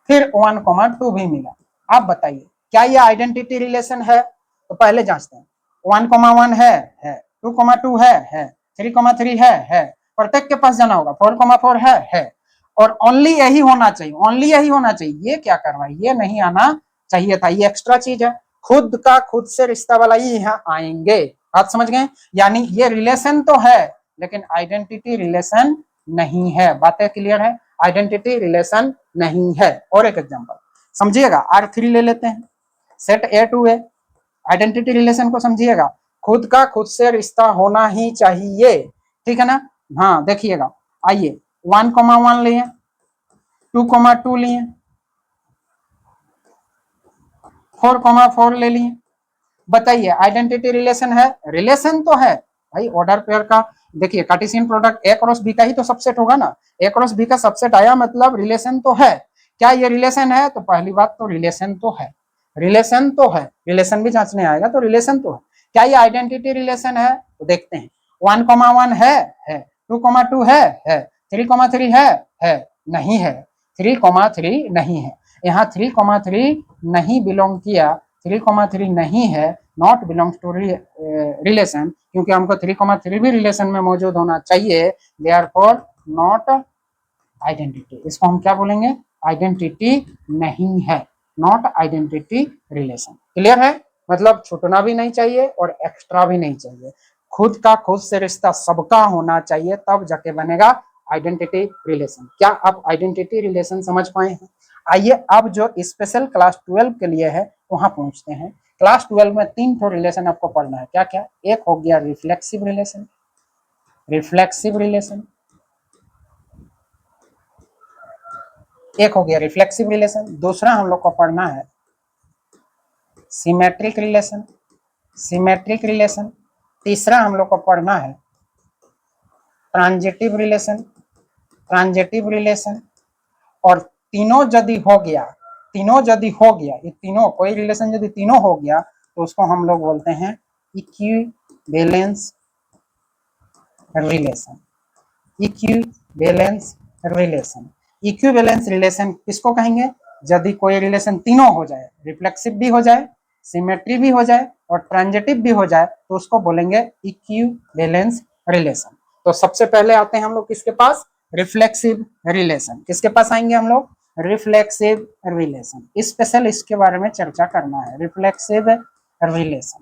फिर 1 2 भी मिला। आप बताइए क्या ये आइडेंटिटी रिलेशन है? तो पहले जांचते हैं, 1 1 है, 2 2 है, 3 3 है, प्रत्येक के पास जाना होगा, 4 4 है, और ओनली यही होना चाहिए, ओनली यही होना चाहिए। ये क्या कर रहा है? ये नहीं आना चाहिए था, ये एक्स्ट्रा चीज है, खुद का खुद से रिश्ता वाला ही यहाँ आएंगे। बात समझ गए? यानी ये रिलेशन तो है लेकिन आइडेंटिटी रिलेशन नहीं है। बातें क्लियर है? आइडेंटिटी रिलेशन नहीं है। और एक एग्जांपल समझिएगा, R3 ले लेते हैं, set A to A, identity relation को समझिएगा, खुद का खुद से रिश्ता होना ही चाहिए, ठीक है ना? हाँ देखिएगा, आइए 1 1 लिए, 2 2 लिए, 4 4 ले लिए, बताइए आइडेंटिटी रिलेशन है? रिलेशन तो है भाई, ऑर्डर पेयर का देखिए, cartesian product A cross B का ही तो सबसेट होगा ना, ए क्रॉस बी का सबसेट आया मतलब रिलेशन तो है। क्या ये रिलेशन है? तो पहली बात तो रिलेशन तो है, रिलेशन तो है, रिलेशन भी जांचने आएगा तो रिलेशन तो है। क्या ये आइडेंटिटी रिलेशन है? तो देखते हैं, 1 1 है, 2 2 है, 3 3 है, नहीं है, 3 3 नहीं है, यहाँ 3 3 नहीं बिलोंग किया, 3 3 नहीं है, नॉट बिलोंग्स टू रिलेशन, क्योंकि हमको 3 3 भी रिलेशन में मौजूद होना चाहिए, देयरफॉर नॉट आइडेंटिटी। इसको हम क्या बोलेंगे? आइडेंटिटी नहीं है, नॉट आइडेंटिटी रिलेशन। क्लियर है? मतलब छूटना भी नहीं चाहिए और एक्स्ट्रा भी नहीं चाहिए, खुद का खुद से रिश्ता सबका होना चाहिए, तब जाके बनेगा आइडेंटिटी रिलेशन। क्या आप आइडेंटिटी रिलेशन समझ पाए हैं? आइए अब जो स्पेशल क्लास 12 के लिए है वहां पहुंचते हैं। क्लास 12 में 3 ठो रिलेशन आपको पढ़ना है। क्या क्या? एक हो गया रिफ्लेक्सिव रिलेशन, रिफ्लेक्सिव रिलेशन, एक हो गया रिफ्लेक्सिव रिलेशन। दूसरा हम लोग को पढ़ना है सिमेट्रिक रिलेशन, सिमेट्रिक रिलेशन। तीसरा हम लोग को पढ़ना है ट्रांजिटिव रिलेशन, ट्रांजिटिव रिलेशन। और तीनों यदि हो गया, तीनों यदि हो गया, ये तीनों कोई रिलेशन यदि तीनों हो गया तो उसको हम लोग बोलते हैं equivalence relation, equivalence relation. Equivalence relation किसको कहेंगे? यदि कोई रिलेशन तीनों हो जाए, रिफ्लेक्सिव भी हो जाए, सिमेट्री भी हो जाए और ट्रांजिटिव भी हो जाए, तो उसको बोलेंगे इक्विवेलेंस रिलेशन। तो सबसे पहले आते हैं हम लोग किसके पास? Reflexive relation. किसके पास आएंगे हम लोग? Reflexive relation. स्पेशल इसके बारे में चर्चा करना है, रिफ्लेक्सिव रिलेशन।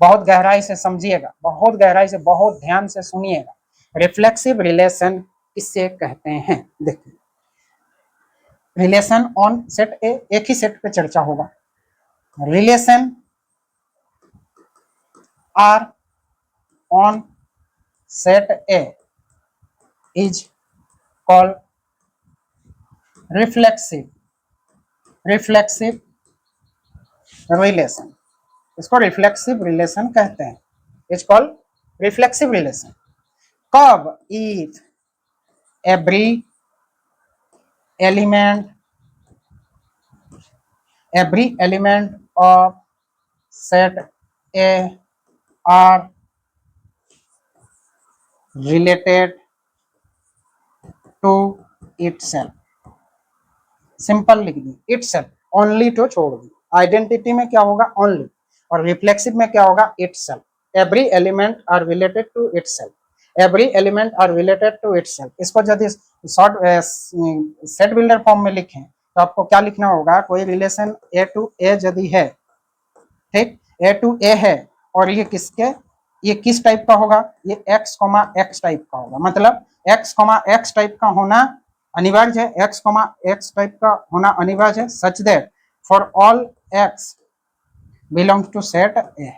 बहुत गहराई से समझिएगा, बहुत गहराई से, बहुत ध्यान से सुनिएगा। रिफ्लेक्सिव रिलेशन किससे कहते हैं? देखिए, रिलेशन ऑन सेट ए, एक ही सेट पे चर्चा होगा। Relation R on set A is called reflexive, reflexive relation. इसको रिफ्लेक्सिव रिलेशन कहते हैं, इज कॉल्ड रिफ्लेक्सिव रिलेशन। कब? If every element, every element of set A are related to itself। Simple लिख दी, itself, ओनली तो छोड़ दी। Identity में क्या होगा? ओनली, और रिफ्लेक्सिव में क्या होगा? itself। Every element are related to itself, every element are related to itself। इसको यदि शॉर्ट सेट बिल्डर फॉर्म में लिखें तो आपको क्या लिखना होगा? कोई रिलेशन ए टू ए यदि है, ठीक, ए टू ए है, और ये किसके, ये किस टाइप का होगा? ये x, x टाइप का होगा। मतलब x, x टाइप का होना अनिवार्य है, x, x टाइप का होना अनिवार्य है, such that for all x belongs to set A,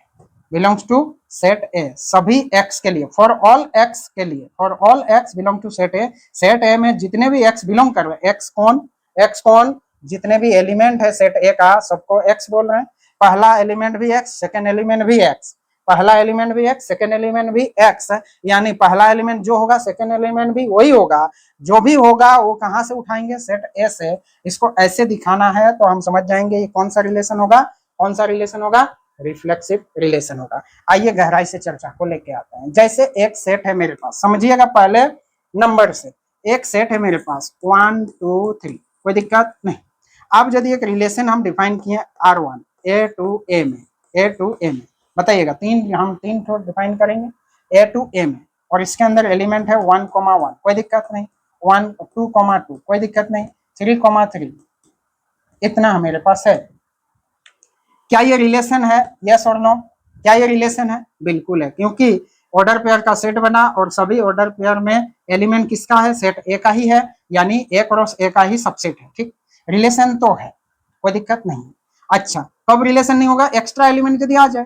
belongs to set A, सभी x के लिए, फॉर ऑल x के लिए, for all x belong to set A, set A में जितने भी x बिलोंग कर रहे हैं, x कौन, जितने भी एलिमेंट है सेट ए का सबको x बोल रहे हैं। पहला एलिमेंट भी x, सेकेंड एलिमेंट भी x, पहला एलिमेंट भी x, सेकेंड एलिमेंट भी x, यानी पहला एलिमेंट जो होगा सेकेंड एलिमेंट भी वही होगा, जो भी होगा वो कहां से उठाएंगे? सेट ए से। इसको ऐसे दिखाना है तो हम समझ जाएंगे ये कौन सा रिलेशन होगा, कौन सा रिलेशन होगा? रिफ्लेक्सिव रिलेशन होगा। आइए गहराई से चर्चा को लेके आते हैं। जैसे एक सेट है मेरे पास, समझिएगा पहले नंबर से, एक सेट है मेरे पास 1 2 3, कोई दिक्कत नहीं। अब यदि एक रिलेशन हम डिफाइन किए R1 A टू A में, A टू A में, बताइएगा हम तीन ठो डिफाइन करेंगे A टू A में, और इसके अंदर एलिमेंट है 1, 1, कोई दिक्कत नहीं, 1 2, 2 कोई दिक्कत नहीं, 3, 3, इतना मेरे पास है। क्या ये रिलेशन है? यस और नो? क्या ये रिलेशन है? बिल्कुल है, क्योंकि ऑर्डर पेयर का सेट बना और सभी ऑर्डर पेयर में एलिमेंट किसका है? सेट ए का ही है, यानी ए क्रॉस ए का ही सबसेट है। ठीक, रिलेशन तो है, कोई दिक्कत नहीं। अच्छा, कब रिलेशन नहीं होगा? एक्स्ट्रा एलिमेंट यदि आ जाए,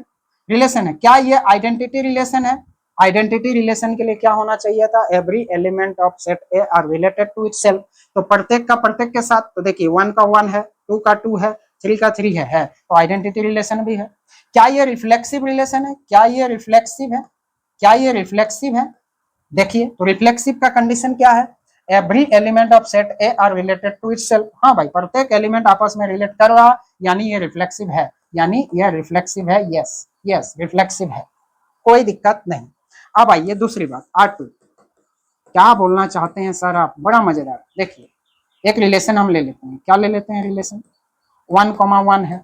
रिलेशन है। क्या ये आइडेंटिटी रिलेशन है? आइडेंटिटी रिलेशन के लिए क्या होना चाहिए था? Every element of set A are related to itself. तो प्रत्येक का प्रत्येक के साथ, तो देखिए 1 का 1 है, 2 का 2 है, 3 का 3 है, तो आइडेंटिटी रिलेशन भी है। क्या ये रिफ्लेक्सिव रिलेशन है? क्या ये रिफ्लेक्सिव है? क्या ये रिफ्लेक्सिव है? देखिए, तो रिफ्लेक्सिव का कंडीशन क्या है? Every element of set A are related to itself. हाँ भाई, प्रत्येक एलिमेंट आपस में रिलेट कर रहा, यानी ये रिफ्लेक्सिव है, यानी ये रिफ्लेक्सिव है। यस यस, रिफ्लेक्सिव है, कोई दिक्कत नहीं। अब आइए दूसरी बात, R2 क्या बोलना चाहते हैं सर आप? बड़ा मजेदार। देखिए, एक रिलेशन हम ले लेते हैं, क्या ले लेते हैं? रिलेशन 1, 1 है,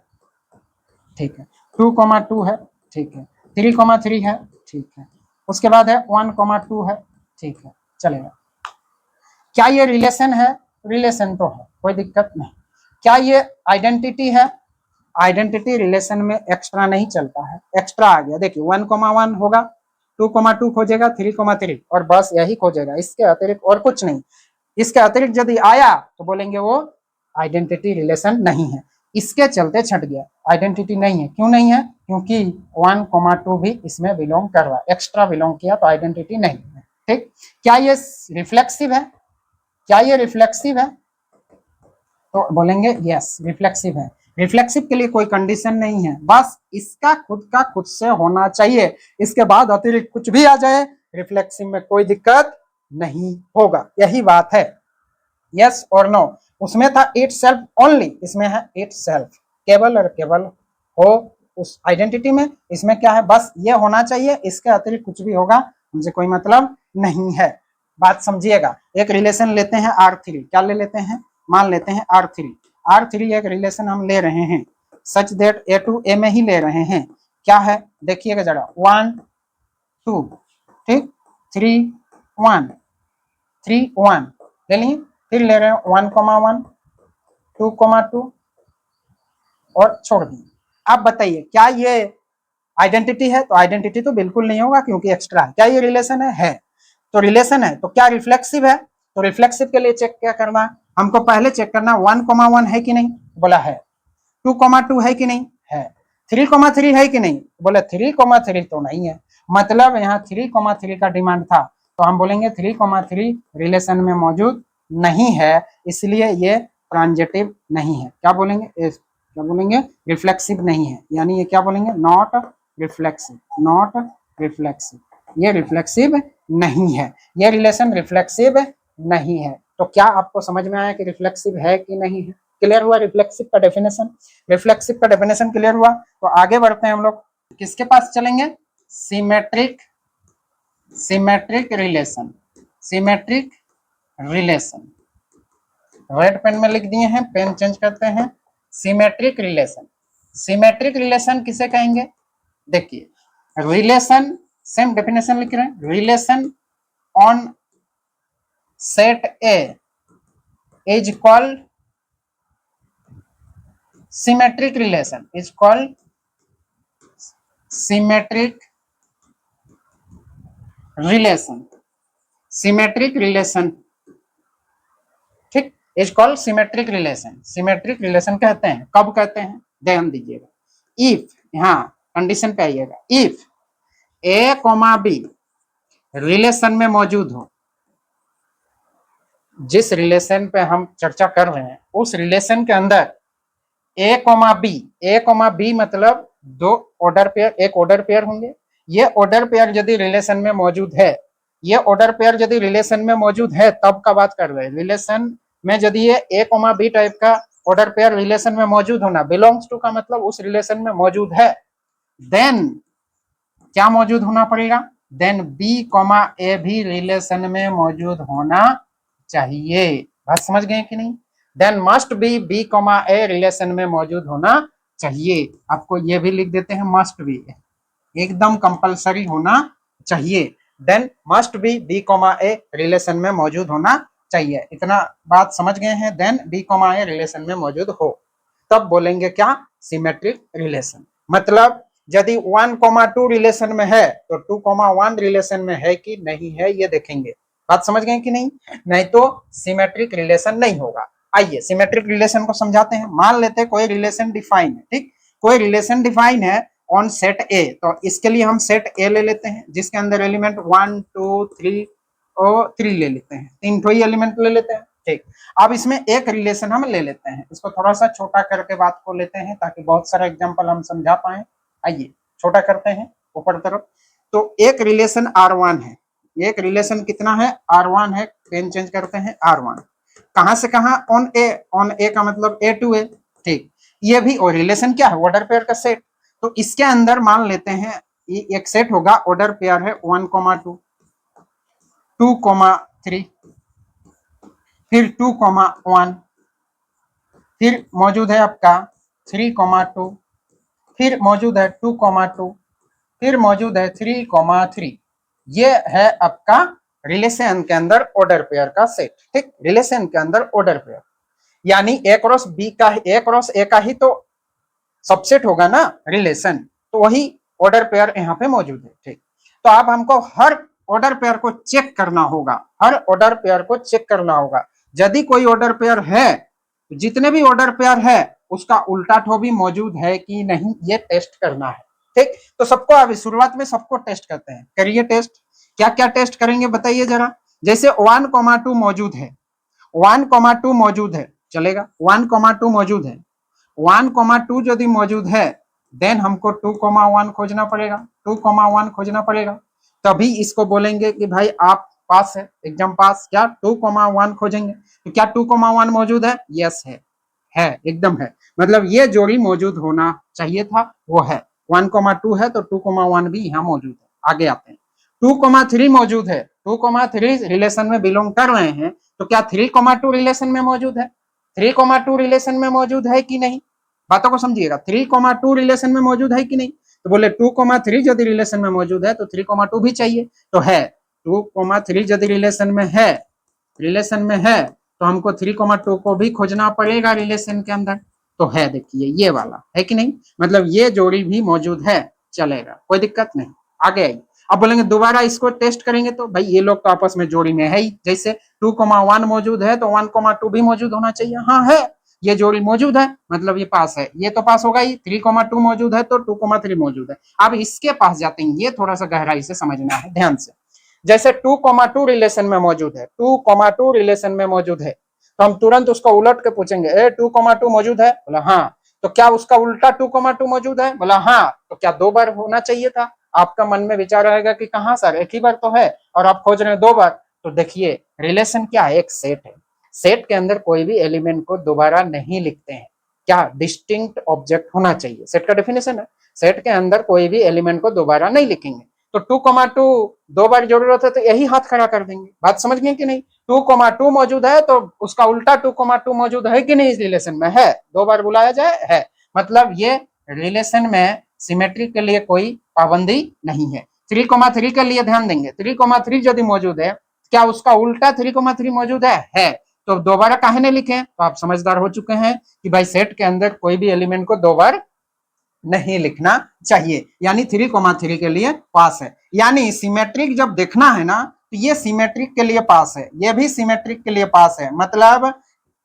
ठीक है, 2, 2 है, ठीक है, 3, 3 है, ठीक है, उसके बाद है 1, 2 है, ठीक है, चलेगा। क्या ये रिलेशन है? रिलेशन तो है, कोई दिक्कत नहीं। क्या ये आइडेंटिटी है? आइडेंटिटी रिलेशन में एक्स्ट्रा नहीं चलता है, एक्स्ट्रा आ गया। देखिए 1, 1 होगा, 2,2 खोजेगा, 3,3 और बस यही खोजेगा, इसके अतिरिक्त और कुछ नहीं। इसके अतिरिक्त यदि आया तो बोलेंगे वो आइडेंटिटी रिलेशन नहीं है। इसके चलते छट गया, आइडेंटिटी नहीं है। क्यों नहीं है? क्योंकि 1,2 भी इसमें बिलोंग कर रहा है, एक्स्ट्रा बिलोंग किया तो आइडेंटिटी नहीं है। ठीक, क्या ये रिफ्लेक्सिव है? क्या ये रिफ्लेक्सिव है? तो बोलेंगे यस रिफ्लेक्सिव है। रिफ्लेक्सिव के लिए कोई कंडीशन नहीं है, बस इसका खुद का खुद से होना चाहिए, इसके बाद अतिरिक्त कुछ भी आ जाए रिफ्लेक्सिव में कोई दिक्कत नहीं होगा, यही बात है। यस और नो, उसमें था इट सेल्फ ओनली, इसमें है इट सेल्फ, केवल और केवल हो उस आइडेंटिटी में। इसमें क्या है? बस ये होना चाहिए, इसके अतिरिक्त कुछ भी होगा मुझे कोई मतलब नहीं है। बात समझिएगा। एक रिलेशन लेते हैं R3, क्या ले लेते हैं? मान लेते हैं R3 एक रिलेशन हम ले रहे हैं such that A to A में ही ले रहे हैं। क्या है देखिएगा जरा, 1 2 ठीक, 3 1 3 1 ले लिए, फिर ले रहे हैं 1,1 2,2 और छोड़ दिए। आप बताइए क्या ये आइडेंटिटी है? तो आइडेंटिटी तो बिल्कुल नहीं होगा क्योंकि एक्स्ट्रा है। क्या ये रिलेशन है? तो रिलेशन है। तो क्या रिफ्लेक्सिव है? तो रिफ्लेक्सिव के लिए चेक क्या करना, हमको पहले चेक करना 1,1 है कि नहीं, बोला है। 2,2 है कि नहीं, है। 3,3 है कि नहीं, बोले 3,3 तो नहीं है, मतलब यहाँ 3,3 का डिमांड था, तो हम बोलेंगे 3,3 रिलेशन में मौजूद नहीं है, इसलिए ये ट्रांजिटिव नहीं है। क्या बोलेंगे? क्या बोलेंगे? रिफ्लेक्सिव नहीं है, यानी ये क्या बोलेंगे? नॉट रिफ्लेक्सिव, नॉट रिफ्लेक्सिव, ये रिफ्लेक्सिव नहीं है, ये रिलेशन रिफ्लेक्सिव नहीं है। तो क्या आपको समझ में आया कि रिफ्लेक्सिव है कि नहीं है? क्लियर हुआ रिफ्लेक्सिव का डेफिनेशन? रिफ्लेक्सिव का डेफिनेशन क्लियर हुआ। तो आगे बढ़ते हैं हम लोग, किसके पास चलेंगे? Symmetric, symmetric relation, symmetric relation. Red pen में लिख दिए हैं, पेन चेंज करते हैं। सिमेट्रिक रिलेशन, सिमेट्रिक रिलेशन किसे कहेंगे? देखिए, रिलेशन, सेम डेफिनेशन लिख रहे हैं, relation on set A is called symmetric relation, is called symmetric relation, symmetric relation, ठीक, is called symmetric relation, symmetric relation कहते हैं। कब कहते हैं? ध्यान दीजिएगा, if, यहाँ कंडीशन पे आइएगा, if A, B रिलेशन में मौजूद हो, जिस रिलेशन पे हम चर्चा कर रहे हैं उस रिलेशन के अंदर A, B मतलब दो ऑर्डर पेयर, एक ऑर्डर पेयर होंगे। ये ऑर्डर पेयर यदि रिलेशन में मौजूद है, ये ऑर्डर पेयर यदि रिलेशन में मौजूद है तब का बात कर रहे हैं। रिलेशन में यदि ये A, B टाइप का ऑर्डर पेयर रिलेशन में मौजूद होना, बिलोंग्स टू का मतलब उस रिलेशन में मौजूद है, देन क्या मौजूद होना पड़ेगा? देन B, A भी रिलेशन में मौजूद होना चाहिए। बात समझ गए कि नहीं? Then must be B, A relation में मौजूद होना चाहिए। आपको ये भी लिख देते हैं, मस्ट बी, एकदम कंपलसरी होना चाहिए। Then must be B, A relation में मौजूद होना चाहिए। इतना बात समझ गए हैं? देन B, A रिलेशन में मौजूद हो, तब बोलेंगे क्या? Symmetric relation. मतलब यदि 1,2 रिलेशन में है तो 2,1 रिलेशन में है कि नहीं है, ये देखेंगे। बात समझ गए कि नहीं? नहीं तो सिमेट्रिक रिलेशन नहीं होगा। आइए सिमेट्रिक रिलेशन को समझाते हैं। मान लेते हैं कोई रिलेशन डिफाइन है, ठीक, कोई रिलेशन डिफाइन है ऑन सेट ए, तो इसके लिए हम सेट ए ले लेते हैं जिसके अंदर एलिमेंट 1 2 3 और 3 ले लेते हैं, 3 ठो ही एलिमेंट ले लेते हैं, ठीक। अब इसमें एक रिलेशन हम ले लेते हैं, इसको थोड़ा सा छोटा करके बात को लेते हैं ताकि बहुत सारा एग्जांपल हम समझा पाए। आइए छोटा करते हैं ऊपर तरफ। तो एक रिलेशन R1 है, एक रिलेशन कितना है? R1 है। पेन चेंज करते हैं, R1 कहां से कहां? ऑन ए का मतलब A to A, ठीक। ये भी और रिलेशन क्या है? ऑर्डर पेयर का सेट। तो इसके अंदर मान लेते हैं एक सेट होगा, ऑर्डर पेयर है 1,2 2,3 फिर 2,1 फिर मौजूद है आपका 3,2 फिर मौजूद है 2,2 फिर मौजूद है 3,3। ये है आपका रिलेशन के अंदर ऑर्डर पेयर का सेट, ठीक। रिलेशन के अंदर ऑर्डर पेयर यानी A क्रॉस B का, A क्रॉस A का ही तो सबसेट होगा ना रिलेशन, तो वही ऑर्डर पेयर यहाँ पे मौजूद है, ठीक। तो अब हमको हर ऑर्डर पेयर को चेक करना होगा, हर ऑर्डर पेयर को चेक करना होगा। यदि कोई ऑर्डर पेयर है, जितने भी ऑर्डर पेयर है उसका उल्टा ठो भी मौजूद है कि नहीं, ये टेस्ट करना है। ठीक, तो सबको अभी शुरुआत में सबको टेस्ट करते हैं, करिए टेस्ट। क्या क्या टेस्ट करेंगे बताइए जरा। जैसे 1,2 मौजूद है, 1,2 मौजूद है, चलेगा, 1,2 मौजूद है, 1,2 यदि मौजूद है देन हमको 2,1 खोजना पड़ेगा, 2,1 खोजना पड़ेगा। तभी इसको बोलेंगे कि भाई आप पास है, एग्जाम पास। क्या 2,1 खोजेंगे, तो क्या 2,1 मौजूद है? यस है एकदम है। मतलब ये जोड़ी मौजूद होना चाहिए था, वो है। 1,2 है तो 2,1 भी यहाँ मौजूद है। आगे आते हैं, 2,3 मौजूद है, 2,3 रिलेशन में बिलोंग कर रहे हैं, तो क्या 3,2 रिलेशन में मौजूद है? 3,2 रिलेशन में मौजूद है कि नहीं, बातों को समझिएगा। 3,2 रिलेशन में मौजूद है कि नहीं, तो बोले 2,3 यदि रिलेशन में मौजूद है तो 3,2 भी चाहिए, तो है। 2,3 यदि रिलेशन में है, रिलेशन में है, तो हमको 3,2 को भी खोजना पड़ेगा रिलेशन के अंदर, तो है। देखिए ये वाला है कि नहीं, मतलब ये जोड़ी भी मौजूद है, चलेगा, कोई दिक्कत नहीं। आगे आइए, अब बोलेंगे दोबारा इसको टेस्ट करेंगे, तो भाई ये लोग तो आपस में जोड़ी में है ही। जैसे 2,1 मौजूद है तो 1,2 भी मौजूद होना चाहिए, हाँ है, ये जोड़ी मौजूद है, मतलब ये पास है, ये तो पास होगा ही। 3,2 मौजूद है तो 2,3 मौजूद है। अब इसके पास जाते हैं, ये थोड़ा सा गहराई से समझना है, ध्यान से। जैसे 2,2 रिलेशन में मौजूद है, 2,2 रिलेशन में मौजूद है, तो हम तुरंत उसको उलट के पूछेंगे, ए 2,2 मौजूद है? बोला हाँ। तो क्या उसका उल्टा 2,2 मौजूद है? बोला हाँ। तो क्या 2 बार होना चाहिए था? आपका मन में विचार रहेगा कि कहाँ सर, एक ही बार तो है और आप खोज रहे हैं 2 बार। तो देखिए रिलेशन क्या है, एक सेट है, सेट के अंदर कोई भी एलिमेंट को दोबारा नहीं लिखते हैं। क्या, डिस्टिंक्ट ऑब्जेक्ट होना चाहिए, सेट का डेफिनेशन है। सेट के अंदर कोई भी एलिमेंट को दोबारा नहीं लिखेंगे। तो 2,2 2 बार जरूरत है तो यही हाथ खड़ा कर देंगे। बात समझ गए कि नहीं? 2,2 मौजूद है तो उसका उल्टा 2,2 मौजूद है कि नहीं, इस रिलेशन में है, 2 बार बुलाया जाए, है। मतलब ये रिलेशन में सिमेट्री के लिए कोई पाबंदी नहीं है। 3,3 के लिए ध्यान देंगे, 3,3 यदि मौजूद है, क्या उसका उल्टा 3,3 मौजूद है। तो दोबारा काहे नहीं लिखे, तो आप समझदार हो चुके हैं कि भाई सेट के अंदर कोई भी एलिमेंट को 2 बार नहीं लिखना चाहिए, यानी 3,3 के लिए पास है। यानी सिमेट्रिक जब देखना है ना, तो ये सिमेट्रिक के लिए पास है, ये भी सिमेट्रिक के लिए पास है। मतलब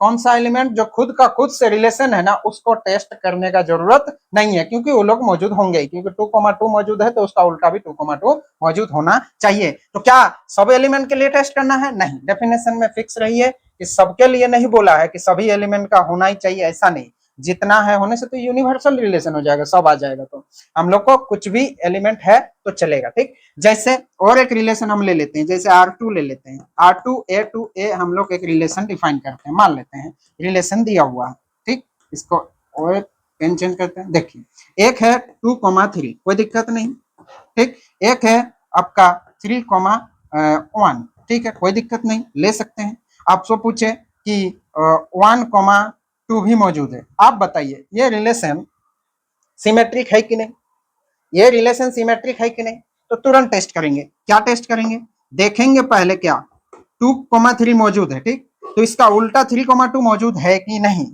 कौन सा एलिमेंट जो खुद का खुद से रिलेशन है ना, उसको टेस्ट करने का जरूरत नहीं है, क्योंकि वो लोग मौजूद होंगे, क्योंकि 2,2 मौजूद है तो उसका उल्टा भी 2,2 मौजूद होना चाहिए। तो क्या सब एलिमेंट के लिए टेस्ट करना है? नहीं, डेफिनेशन में फिक्स रही है कि सबके लिए नहीं बोला है कि सभी एलिमेंट का होना ही चाहिए, ऐसा नहीं। जितना है होने से तो यूनिवर्सल रिलेशन हो जाएगा, सब आ जाएगा। तो हम लोग को कुछ भी एलिमेंट है तो चलेगा, ठीक। जैसे और एक रिलेशन हम ले लेते हैं, जैसे R2 ले लेते हैं, R2 A to A हम लोग एक रिलेशन डिफाइन करते हैं, मान लेते हैं रिलेशन दिया हुआ है, ठीक। इसको और पेन चेंज करते हैं। देखिए एक है 2,3, कोई दिक्कत नहीं, ठीक। एक है आपका 3,1, ठीक है, कोई दिक्कत नहीं, ले सकते हैं। आपसे पूछे कि 1,2 भी मौजूद है, आप बताइए ये रिलेशन सिमेट्रिक है कि नहीं, ये रिलेशन सिमेट्रिक है कि नहीं। तो तुरंत टेस्ट करेंगे। क्या टेस्ट करेंगे, देखेंगे पहले क्या 2,3 मौजूद है, ठीक। तो इसका उल्टा 3,2 मौजूद है कि नहीं,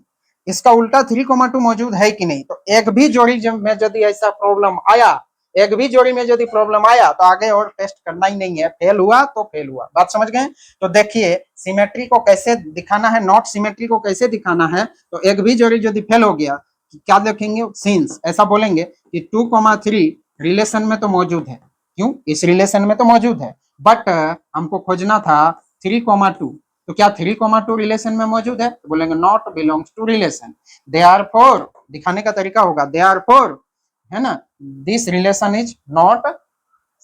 इसका उल्टा 3,2 मौजूद है कि नहीं। तो एक भी जोड़ी में यदि ऐसा प्रॉब्लम आया, एक भी जोड़ी में यदि प्रॉब्लम आया तो आगे और टेस्ट करना ही नहीं है, फेल हुआ तो फेल हुआ। बात समझ गए? तो देखिए सिमेट्री को कैसे दिखाना है, नॉट सिमेट्री को कैसे दिखाना है। तो एक भी जोड़ी यदि फेल हो गया, क्या देखेंगे, सिंस ऐसा बोलेंगे कि 2,3 रिलेशन में तो मौजूद है, क्यों, इस रिलेशन में तो मौजूद है, बट हमको खोजना था 3,2। तो क्या 3,2 रिलेशन में मौजूद है, तो बोलेंगे not belongs to relation. Therefore दिखाने का तरीका होगा, देयरफॉर, है ना, this relation is not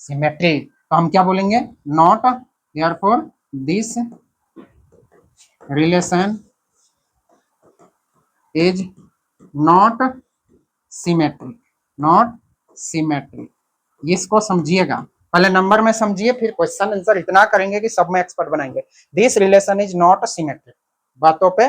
symmetric. तो हम क्या बोलेंगे, not, therefore this relation is not symmetric, not symmetric. इसको समझिएगा, पहले नंबर में समझिए, फिर क्वेश्चन आंसर इतना करेंगे कि सब में एक्सपर्ट बनाएंगे। This relation is not symmetric, बातों पे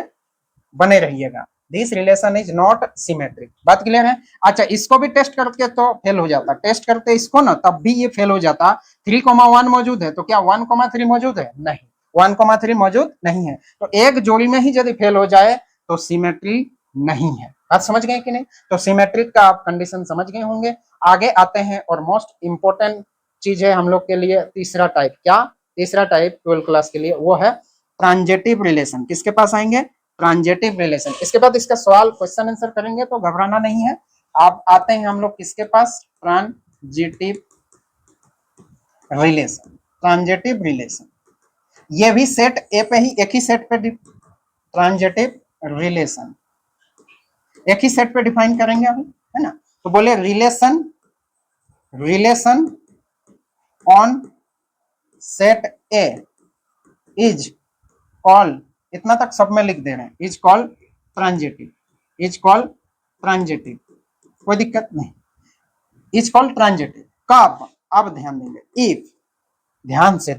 बने रहिएगा। This relation is not symmetric, बात क्लियर है? अच्छा, इसको भी टेस्ट करके तो फेल हो जाता, टेस्ट करते इसको ना तब भी ये फेल हो जाता। 3,1 मौजूद है तो क्या 1,3 मौजूद है? नहीं, 1,3 मौजूद नहीं है। तो एक जोड़ी में ही यदि फेल हो जाए तो सिमेट्री नहीं है। बात समझ गए कि नहीं? तो सिमेट्रिक का आप कंडीशन समझ गए होंगे। आगे आते हैं और मोस्ट इंपोर्टेंट चीज है हम लोग के लिए तीसरा टाइप। क्या तीसरा टाइप 12th क्लास के लिए? वो है ट्रांजेटिव रिलेशन। किसके पास आएंगे? Transitive relation. इसके बाद इसका सवाल क्वेश्चन आंसर करेंगे तो घबराना नहीं है। आप आते हैं हम लोग किसके पास? Transitive relation. ट्रांजेटिव रिलेशन ये भी सेट ए पे ही, एक ही सेट पे ट्रांजेटिव रिलेशन एक ही सेट पे डिफाइन करेंगे अभी, है ना। तो बोले relation on set A is called, इतना तक सब में लिख दे रहे हैं, इज कॉल्ड ट्रांजेटिव। कोई दिक्कत नहीं, इज कॉल्ड ट्रांजेटिव। कब? अब ध्यान देंगे। इफ, ध्यान से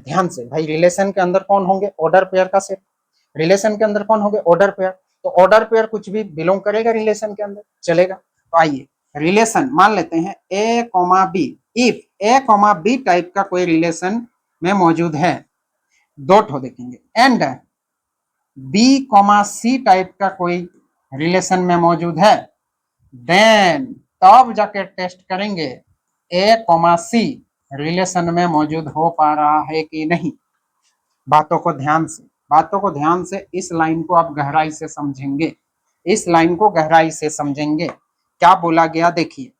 भाई, रिलेशन के अंदर कौन होंगे? ऑर्डर पेयर का सेट। रिलेशन के अंदर कौन होंगे? Order pair. तो ऑर्डर पेयर कुछ भी बिलोंग करेगा रिलेशन के अंदर, चलेगा। तो आइए रिलेशन मान लेते हैं A comma B. If A comma B type का कोई रिलेशन में मौजूद है, दो ठो देखेंगे, and B comma C type का कोई रिलेशन में मौजूद है, देन तब जाके टेस्ट करेंगे ए कॉमा सी रिलेशन में मौजूद हो पा रहा है कि नहीं। बातों को ध्यान से इस लाइन को आप गहराई से समझेंगे, इस लाइन को गहराई से समझेंगे। क्या बोला गया देखिए,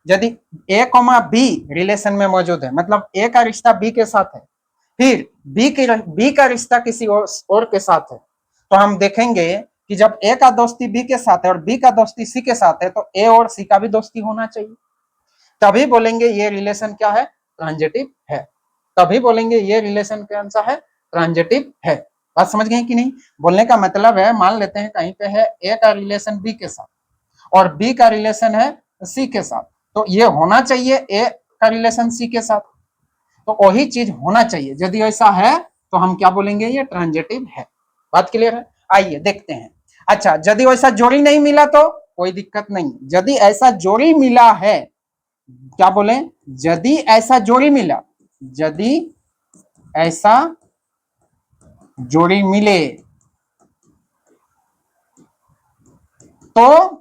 यदि ए कॉमा बी रिलेशन में मौजूद है, मतलब ए का रिश्ता बी के साथ है, फिर बी का रिश्ता किसी और के साथ है, तो हम देखेंगे कि जब ए का दोस्ती बी के साथ है और बी का दोस्ती सी के साथ है, तो ए और सी का भी दोस्ती होना चाहिए। तभी बोलेंगे ये रिलेशन क्या है? ट्रांजेटिव है। तभी बोलेंगे ये रिलेशन कौन सा है? ट्रांजेटिव है। बात समझ गए कि नहीं? बोलने का मतलब है, मान लेते हैं कहीं पे है ए का रिलेशन बी के साथ और बी का रिलेशन है सी के साथ, तो ये होना चाहिए ए का रिलेशन सी के साथ, तो वही चीज होना चाहिए। यदि ऐसा है तो हम क्या बोलेंगे? ये ट्रांजेटिव है। बात क्लियर है? आइए देखते हैं। अच्छा, यदि वैसा जोड़ी नहीं मिला तो कोई दिक्कत नहीं। यदि ऐसा जोड़ी मिला है, क्या बोले? यदि ऐसा जोड़ी मिला, यदि ऐसा जोड़ी मिले तो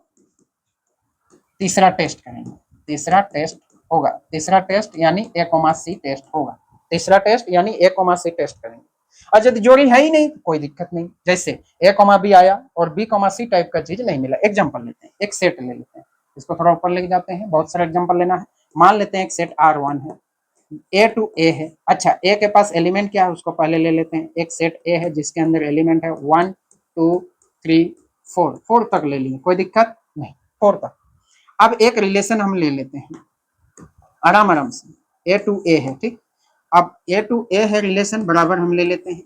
तीसरा टेस्ट करेंगे। तीसरा टेस्ट होगा, तीसरा टेस्ट यानी ए कॉमा सी टेस्ट होगा। तीसरा टेस्ट यानी ए कॉमा सी टेस्ट करेंगे। और यदि जोड़ी है ही नहीं तो कोई दिक्कत नहीं। जैसे ए कॉमा बी आया और बी कॉमा सी टाइप का चीज नहीं मिला। एग्जांपल लेते हैं, एक सेट ले लेते हैं, इसको थोड़ा ऊपर लेके जाते हैं, बहुत सारा एग्जांपल लेना है। मान लेते हैं एक सेट R1 है, ए टू ए है। अच्छा, ए के पास एलिमेंट क्या है उसको पहले ले लेते हैं। एक सेट ए है जिसके अंदर एलिमेंट है 1 2 3 4, 4 तक ले लिए, कोई दिक्कत नहीं, 4 तक। अब एक रिलेशन हम ले लेते हैं आराम से, ए टू ए है, ठीक। अब ए टू ए है रिलेशन, बराबर हम ले लेते हैं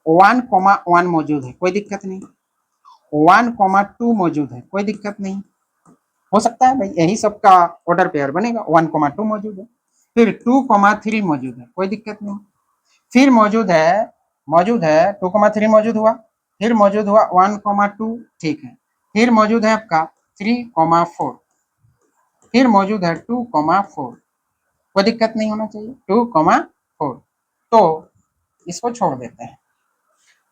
1,1 मौजूद है, कोई दिक्कत नहीं। 1,2 मौजूद है, कोई दिक्कत नहीं। हो सकता है भाई यही सबका ऑर्डर पेयर बनेगा, 1,2 मौजूद है। फिर 2,3 मौजूद है, कोई दिक्कत नहीं। फिर मौजूद है 2,3 मौजूद हुआ। फिर मौजूद हुआ 1,2, ठीक है। फिर मौजूद है आपका 3,4। फिर मौजूद है 2,4, कोई दिक्कत नहीं होना चाहिए, 2,4। तो इसको छोड़ देते हैं।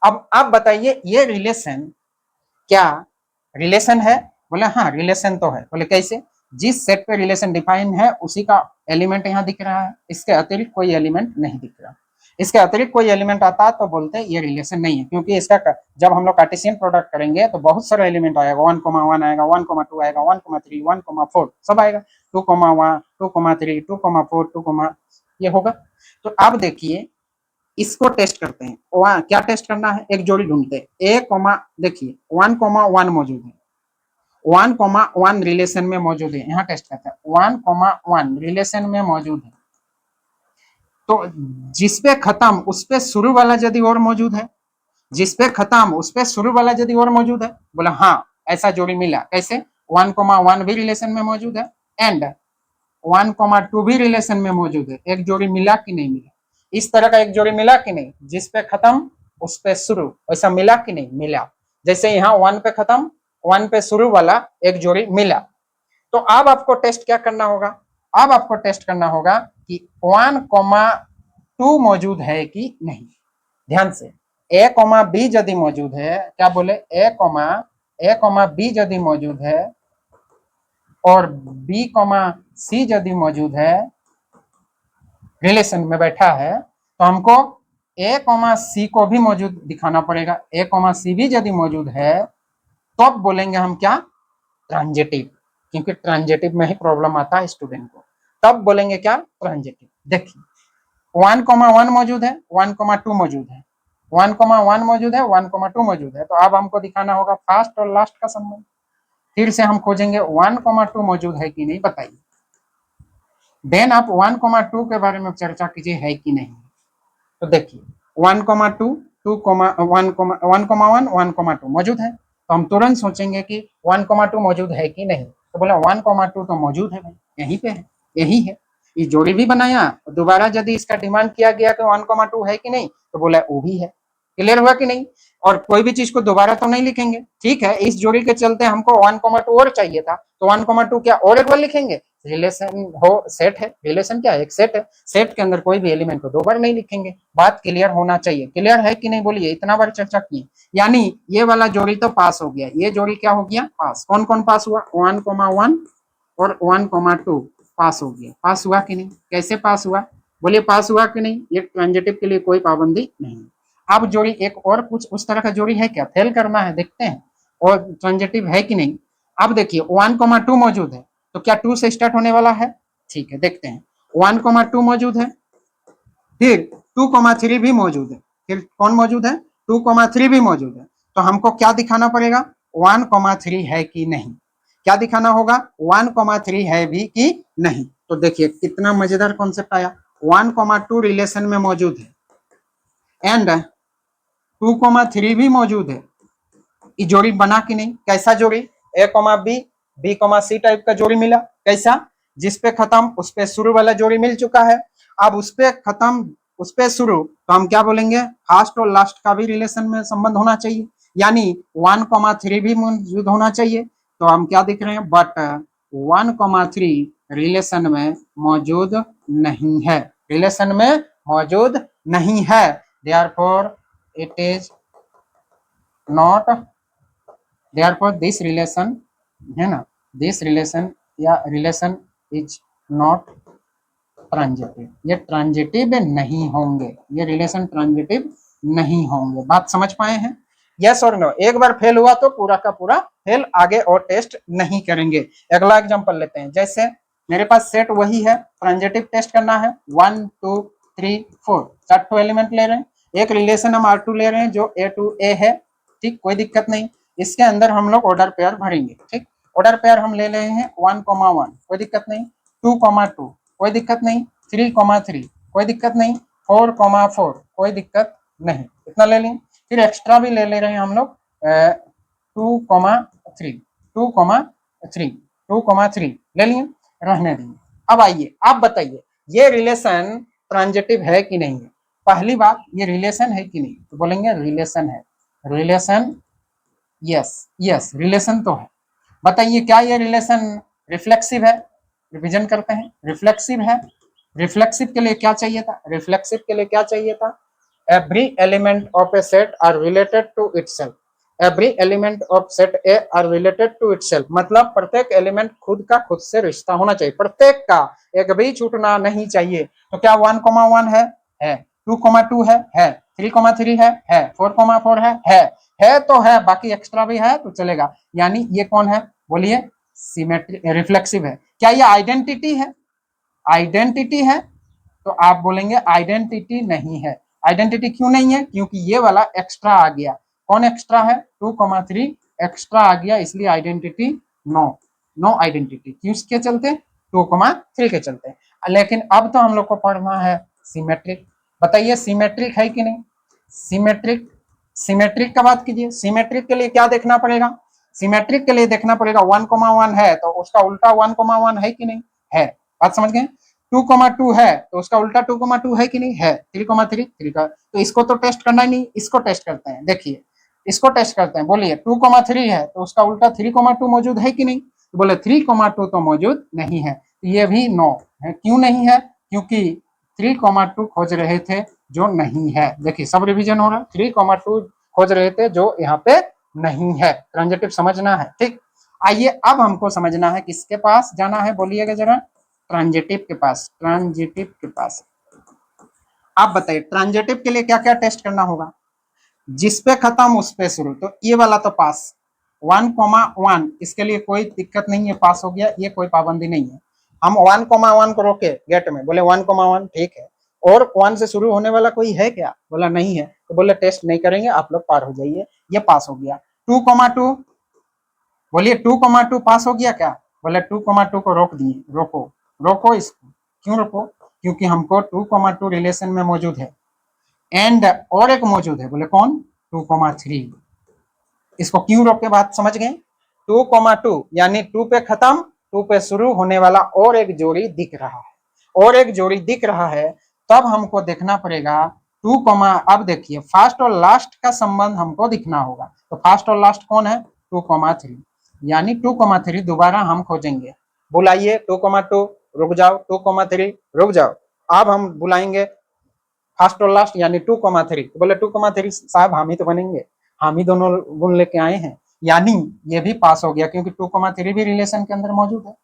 अब आप बताइए ये रिलेशन क्या रिलेशन है? बोले हाँ रिलेशन तो है। बोले कैसे? जिस सेट पे रिलेशन डिफाइन है उसी का एलिमेंट यहाँ दिख रहा है, इसके अतिरिक्त कोई एलिमेंट नहीं दिख रहा। इसके अतिरिक्त कोई एलिमेंट आता है तो बोलते हैं ये रिलेशन नहीं है, क्योंकि इसका जब हम लोग कार्टेशियन प्रोडक्ट करेंगे तो बहुत सारा एलिमेंट आएगा, 1,1 आएगा, 1,2 आएगा, 1,3, 1,4 सब आएगा, 2,1, 2,3, 2,4, 2, ये होगा। तो अब देखिए इसको टेस्ट करते हैं। क्या टेस्ट करना है? एक जोड़ी ढूंढते हैं। ए कॉमा, देखिए 1,1 मौजूद है, 1,1 रिलेशन में मौजूद है, यहाँ टेस्ट करते हैं। 1,1 रिलेशन में मौजूद है, तो जिस पे खत्म उस पे शुरू वाला यदि और मौजूद है, जिस पे खत्म उस पे शुरू वाला यदि और मौजूद है, बोला हाँ ऐसा जोड़ी मिला। कैसे? 1,1 भी रिलेशन में मौजूद है एंड 1,2 भी रिलेशन में मौजूद है। एक जोड़ी मिला कि नहीं मिला? इस तरह का एक जोड़ी मिला कि नहीं? जिस पे खत्म उस पे शुरू, वैसा मिला कि नहीं? मिला। जैसे यहाँ 1 पे खत्म 1 पे शुरू वाला एक जोड़ी मिला। तो अब आपको टेस्ट क्या करना होगा? अब आपको टेस्ट करना होगा कि 1,2 मौजूद है कि नहीं। ध्यान से, ए कॉमा बी यदि मौजूद है, क्या बोले? ए कॉमा बी यदि मौजूद है और बी कॉमा सी यदि मौजूद है, रिलेशन में बैठा है तो हमको ए कॉमा सी को भी मौजूद दिखाना पड़ेगा। ए कॉमा सी भी यदि मौजूद है तो अब बोलेंगे हम क्या, ट्रांजिटिव, क्योंकि ट्रांजिटिव में ही प्रॉब्लम आता है स्टूडेंट को, तब बोलेंगे क्या, ट्रांजिटिव। देखिए 1,1 मौजूद है, 1,2 मौजूद है, 1,1 मौजूद है, 1,2 मौजूद है, तो अब हमको दिखाना होगा फर्स्ट और लास्ट का संबंध। फिर से हम खोजेंगे 1,2 मौजूद है कि नहीं, बताइए। देन आप 1,2 के बारे में चर्चा कीजिए है कि नहीं। तो देखिए 1,2, 1,1, 1,2 मौजूद है, तो हम तुरंत सोचेंगे कि 1,2 मौजूद है कि नहीं, तो बोला 1,2 तो मौजूद है भाई, यहीं पे है, यही है, ये जोड़ी भी बनाया। दोबारा यदि इसका डिमांड किया गया कि 1,2 है कि नहीं, तो बोला वो भी है। क्लियर हुआ कि नहीं। और कोई भी चीज को दोबारा तो नहीं लिखेंगे, ठीक है, इस जोड़ी के चलते हमको 1,2 और चाहिए था, तो 1,2 क्या और एक बार लिखेंगे, रिलेशन हो, सेट है, रिलेशन क्या है, एक सेट है, सेट के अंदर कोई भी एलिमेंट को दो बार नहीं लिखेंगे। बात क्लियर होना चाहिए, क्लियर है कि नहीं बोलिए, इतना बार चर्चा किए। यानी ये वाला जोड़ी तो पास हो गया, ये जोड़ी क्या हो गया, पास। कौन कौन पास हुआ, 1,1 और 1,2 पास हो गया। पास हुआ कि नहीं, कैसे पास हुआ, बोलिए पास हुआ कि नहीं। ये ट्रांजिटिव के लिए कोई पाबंदी नहीं। अब जोड़ी एक और कुछ उस तरह का जोड़ी है क्या, फेल करना है, देखते हैं और ट्रांजिटिव है कि नहीं। अब देखिए 1,2 मौजूद है, तो क्या 2 से स्टार्ट होने वाला है, ठीक है, देखते हैं। 1,2 मौजूद है, फिर 2,3 भी मौजूद है, फिर कौन मौजूद है, 2,3 भी मौजूद है, तो हमको क्या दिखाना पड़ेगा, 1,3 है कि नहीं। क्या दिखाना होगा, 1,3 है भी कि नहीं। तो देखिए कितना मजेदार कॉन्सेप्ट आया। 1,2 रिलेशन में मौजूद है एंड 2,3 भी मौजूद है। ये जोड़ी बना कि नहीं, कैसा जोड़ी, A comma B, B comma C type का जोड़ी मिला, कैसा, जिस पे खत्म उस पे शुरू वाला जोड़ी मिल चुका है। अब उस पे खत्म उस पे शुरू, तो हम क्या बोलेंगे, फर्स्ट और लास्ट का भी रिलेशन में संबंध होना चाहिए, यानी 1,3 भी मौजूद होना चाहिए। तो हम क्या दिख रहे हैं, बट 1,3 रिलेशन में मौजूद नहीं है, रिलेशन में मौजूद नहीं है, therefore it is not, therefore this relation, है ना, दिस रिलेशन या रिलेशन इज नॉट ट्रांजिटिव, ये ट्रांजिटिव नहीं होंगे, ये रिलेशन ट्रांजिटिव नहीं होंगे। बात समझ पाए हैं, यस और नो। एक बार फेल हुआ तो पूरा का पूरा फेल, आगे और टेस्ट नहीं करेंगे। अगला एग्जांपल लेते हैं, जैसे मेरे पास सेट वही है, ट्रांजिटिव टेस्ट करना है, 1 2 3 4 4 एलिमेंट ले रहे हैं, एक रिलेशन हम R2 ले रहे हैं जो A to A है, ठीक, कोई दिक्कत नहीं। इसके अंदर हम लोग ऑर्डर पेयर भरेंगे, ठीक, ऑर्डर पेयर हम ले रहे हैं 1,1, कोई दिक्कत नहीं, 2,2 कोई दिक्कत नहीं, 3,3 कोई दिक्कत नहीं, 4,4 कोई दिक्कत नहीं, इतना ले लें। फिर एक्स्ट्रा भी ले रहे हैं हम लोग 2,3 2,3 ले लिए, रहने देंगे। अब आइए आप बताइए ये रिलेशन ट्रांजिटिव है कि नहीं है। पहली बात, ये रिलेशन है कि नहीं, तो बोलेंगे रिलेशन है, रिलेशन, यस यस रिलेशन तो है। बताइए क्या ये रिलेशन रिफ्लेक्सिव है, रिवीजन करते हैं, रिफ्लेक्सिव है। रिफ्लेक्सिव के लिए क्या चाहिए था, रिफ्लेक्सिव के लिए क्या चाहिए था, every element of A set are related to itself, every element of set A are related to itself, मतलब प्रत्येक एलिमेंट खुद का खुद से रिश्ता होना चाहिए, प्रत्येक का एक भी छूटना नहीं चाहिए। तो क्या 1,1 है, 2,2 है, 3,3 है, 4,4 है तो है, बाकी एक्स्ट्रा भी है तो चलेगा। यानी ये कौन है, बोलिए, सिमेट्रिक रिफ्लेक्सिव है। क्या ये आइडेंटिटी है, आइडेंटिटी है, तो आप बोलेंगे आइडेंटिटी नहीं है। आइडेंटिटी क्यों नहीं है, क्योंकि ये वाला एक्स्ट्रा आ गया। कौन एक्स्ट्रा है, 2,3 एक्स्ट्रा आ गया, इसलिए आइडेंटिटी नो, नो आइडेंटिटी। किसके चलते, 2,3 के चलते। लेकिन अब तो हम लोग को पढ़ना है सिमेट्रिक। बताइए सिमेट्रिक है कि नहीं, सिमेट्रिक, सिमेट्रिक का बात कीजिए। सिमेट्रिक के लिए क्या देखना पड़ेगा, सिमेट्रिक के लिए देखना पड़ेगा 1,1 है तो उसका उल्टा 1,1 है कि नहीं, है। बात समझ गए। 2,2 है तो उसका उल्टा 2,2 है कि नहीं, है। 3,3 3 का, तो इसको तो टेस्ट करना ही नहीं, इसको टेस्ट करते हैं। देखिए इसको टेस्ट करते हैं, बोलिए 2,3 है तो उसका उल्टा 3,2 मौजूद है कि नहीं, तो बोले 3,2 तो मौजूद नहीं है, तो ये भी नो है। क्यों नहीं है, क्योंकि 3,2 खोज रहे थे जो नहीं है। देखिए सब रिवीजन हो रहा है, 3,2 खोज रहे थे जो यहाँ पे नहीं है। ट्रांजिटिव समझना है, ठीक। आइए अब हमको समझना है किसके पास जाना है, बोलिएगा जरा, ट्रांजिटिव के पास, ट्रांजिटिव के पास। आप बताइए ट्रांजिटिव के लिए क्या क्या टेस्ट करना होगा, जिस पे खत्म उस पे शुरू, तो ये वाला तो पास 1,1 इसके लिए कोई दिक्कत नहीं है, पास हो गया, ये कोई पाबंदी नहीं है। हम 1,1 को रोके गेट में, बोले 1,1 ठीक है, और 1 से शुरू होने वाला कोई है क्या, बोला नहीं है, तो बोले टेस्ट नहीं करेंगे, आप लोग पार हो जाइए, ये पास हो गया। 2,2 बोलिए 2,2 पास हो गया क्या, बोले 2,2 को रोक दिए, रोको रोको इसको, क्यों रोको, क्योंकि हमको 2,2 रिलेशन में मौजूद है, एंड और एक मौजूद है, बोले कौन, 2,3। इसको क्यों रोके, बात समझ गए। 2,2 यानी 2 पे खत्म 2 पे शुरू होने वाला और एक जोड़ी दिख रहा है, और एक जोड़ी दिख रहा है, तब हमको देखना पड़ेगा 2, अब देखिए फर्स्ट और लास्ट का संबंध हमको दिखना होगा, तो फर्स्ट और लास्ट कौन है, 2,3, यानी 2,3 दोबारा हम खोजेंगे। बुलाइए 2,2 रुक जाओ, 2,3 रुक जाओ, अब हम बुलाएंगे फर्स्ट और लास्ट यानी 2,3, बोले 2,3 साहब हम ही तो बनेंगे, हम ही दोनों गुण लेके आए हैं, यानी ये भी पास हो गया, क्योंकि 2,3 भी रिलेशन के अंदर मौजूद है।